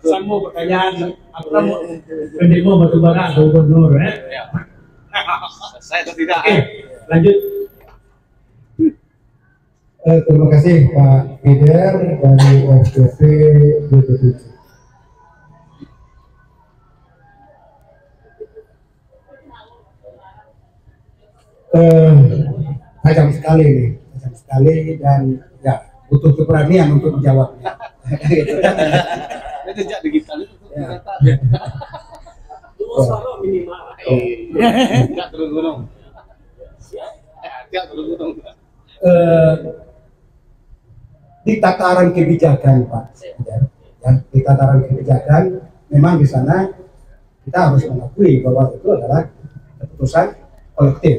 Semua pertanyaan apa pendemo batubara gubernur ya. Saya tidak. Lanjut. Terima kasih Pak Peter dari FDP BPTC. Tajam sekali dan ya butuh keberanian untuk menjawabnya. Jejak digital itu ternyata. Suara minimal. Tidak turun gunung. Tidak turun gunung. Di tataran kebijakan Pak, ya, di tataran kebijakan memang di sana kita harus mengakui bahwa itu adalah keputusan kolektif.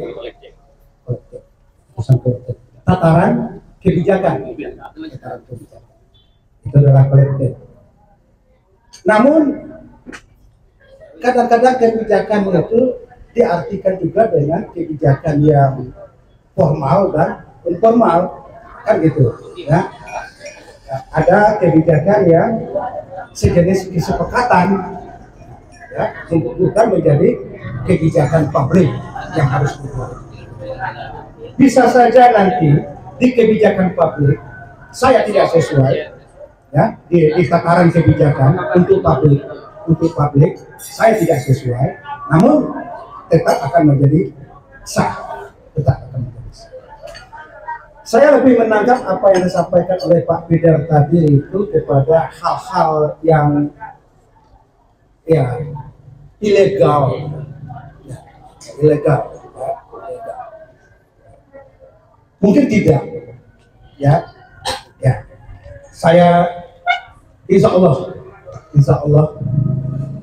Keputusan kolektif. Tataran kebijakan itu adalah kolektif. Namun kadang-kadang kebijakan itu diartikan juga dengan kebijakan yang formal dan informal, kan gitu ya. Ada kebijakan yang sejenis kesepakatan ya, bukan menjadi kebijakan publik yang harus dibuat. Bisa saja nanti di kebijakan publik saya tidak sesuai ya, di tataran kebijakan untuk publik saya tidak sesuai, namun tetap akan menjadi sah, tetap akan menjadi sah. Saya lebih menangkap apa yang disampaikan oleh Pak Peter tadi itu kepada hal-hal yang ya ilegal, ya, ilegal. Mungkin tidak, ya. Saya insya Allah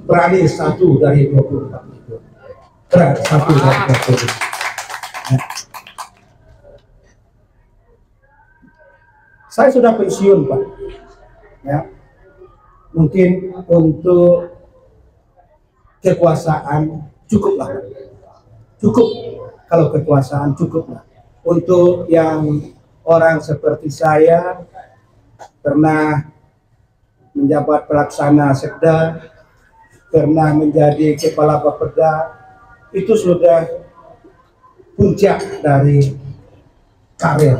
berani 1 dari 24 itu, berani 1 dari 24. Ya. Saya sudah pensiun Pak, ya. Mungkin untuk kekuasaan cukuplah, cukup kalau kekuasaan cukuplah. Untuk yang orang seperti saya pernah menjabat pelaksana Sekda, pernah menjadi kepala Bapeda. Itu sudah puncak dari karir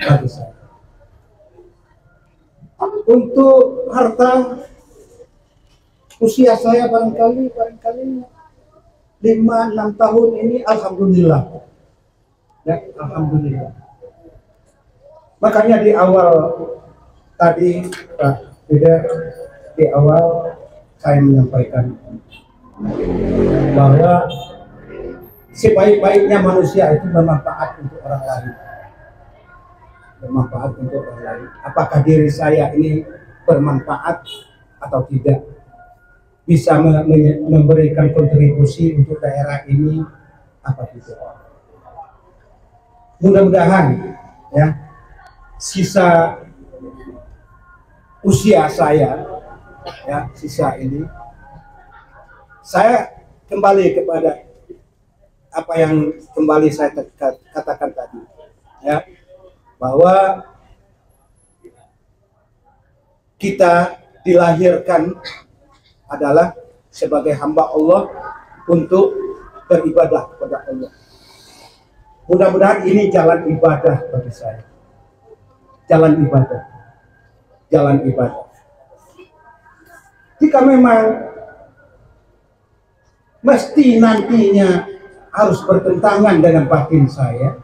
bagi saya. Untuk harta, usia saya barangkali 5-6 tahun ini, alhamdulillah. Ya, alhamdulillah. Makanya di awal tadi Pak Fidel, di awal saya menyampaikan bahwa sebaik-baiknya manusia itu bermanfaat untuk orang lain. Bermanfaat untuk orang lain. Apakah diri saya ini bermanfaat atau tidak? Bisa memberikan kontribusi untuk daerah ini apa tidak? Mudah-mudahan ya, sisa usia saya ya, sisa ini saya kembali kepada apa yang kembali saya katakan tadi ya, bahwa kita dilahirkan adalah sebagai hamba Allah untuk beribadah kepada Allah. Mudah-mudahan ini jalan ibadah bagi saya. Jalan ibadah. Jalan ibadah. Jika memang mesti nantinya harus bertentangan dengan batin saya,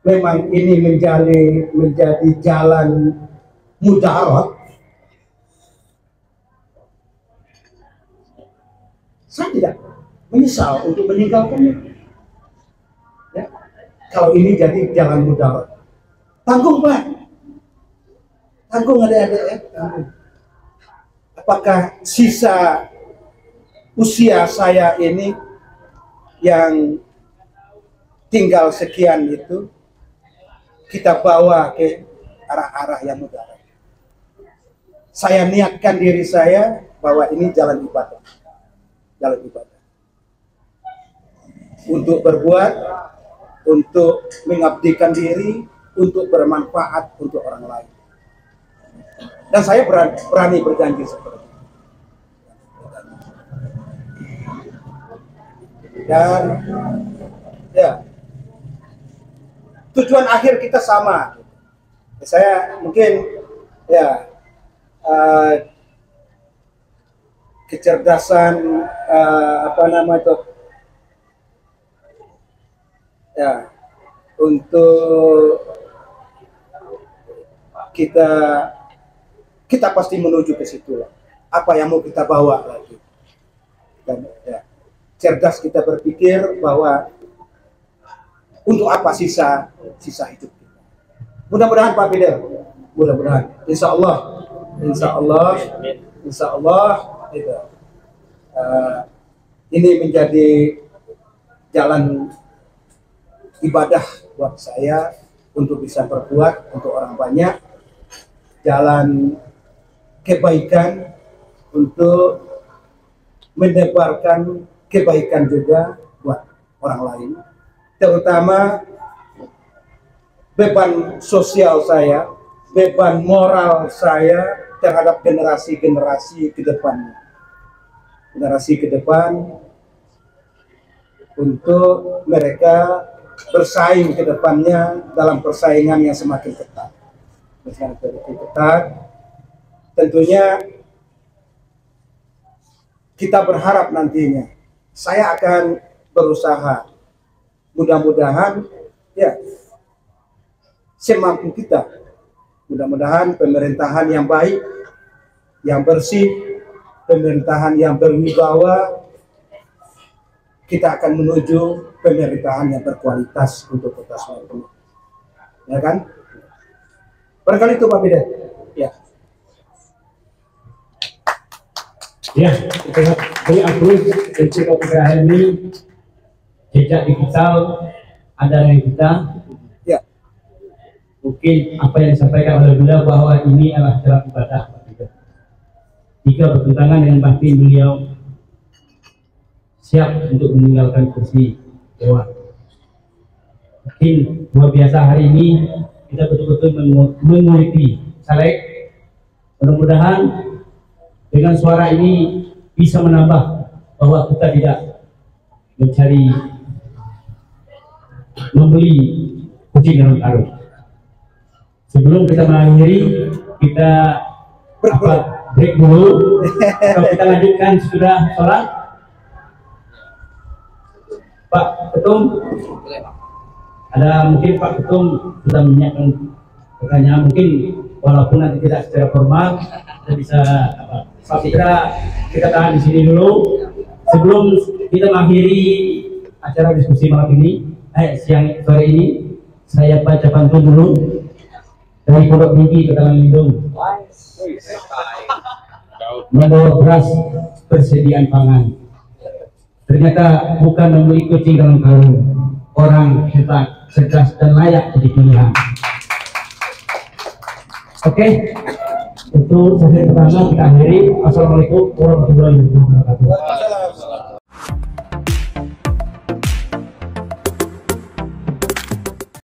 memang ini menjadi jalan mudarat, saya tidak menyesal untuk meninggalkannya. Ya. Kalau ini jadi jalan mudarat, tanggung Pak, tanggung adik-adik ya, tanggung. Apakah sisa usia saya ini yang tinggal sekian itu kita bawa ke arah-arah yang mudarat? Saya niatkan diri saya bahwa ini jalan ibadah. Jalan ibadah untuk berbuat, untuk mengabdikan diri, untuk bermanfaat untuk orang lain. Dan saya berani berjanji seperti itu. Dan ya, tujuan akhir kita sama. Saya mungkin ya kecerdasan apa nama itu ya, untuk kita pasti menuju ke situ lah. Apa yang mau kita bawa lagi? Dan ya, cerdas kita berpikir bahwa untuk apa sisa hidup kita. Mudah-mudahan Pak Fidel, mudah-mudahan, insya Allah gitu. Ini menjadi jalan ibadah buat saya untuk bisa berbuat untuk orang banyak, jalan kebaikan untuk menebarkan kebaikan juga buat orang lain, terutama beban sosial saya, beban moral saya terhadap generasi-generasi ke depan. Generasi ke depan untuk mereka bersaing ke depannya dalam persaingan yang semakin ketat. Tentunya kita berharap nantinya saya akan berusaha, mudah-mudahan ya semampu kita, mudah-mudahan pemerintahan yang baik, yang bersih, pemerintahan yang berwibawa, kita akan menuju pemerintahan yang berkualitas untuk Kota Sumatera. Ya kan? Barangkali itu Pak Fidel. Ya. Ya, kita beri apresiasi Ensiklopedia ini, jejak digital ada yang kita. Ya. Mungkin apa yang disampaikan oleh beliau bahwa ini adalah jalan ibadah. Jika bertentangan dengan batin beliau, siap untuk meninggalkan kursi dewan. Mungkin luar biasa hari ini kita betul-betul menguliti caleg. Mudah-mudahan dengan suara ini bisa menambah bahwa kita tidak mencari membeli kucing dalam karung. Sebelum kita mengakhiri, kita break dulu. Kalau kita lanjutkan sudah sholat, Pak Ketum, ada mungkin Pak Ketum sudah menyiapkan pertanyaan, mungkin walaupun nanti tidak secara formal, kita bisa kita tahan di sini dulu sebelum kita mengakhiri acara diskusi malam ini, sore ini. Saya baca pantun dulu dari Pondok Tinggi Kota Lindung. Membawa beras persediaan pangan, ternyata bukan membeli kucing dalam karung. Orang hebat, cerdas dan layak jadi pilihan. Oke, untuk sesi pertama kita akhiri. Assalamualaikum warahmatullahi wabarakatuh.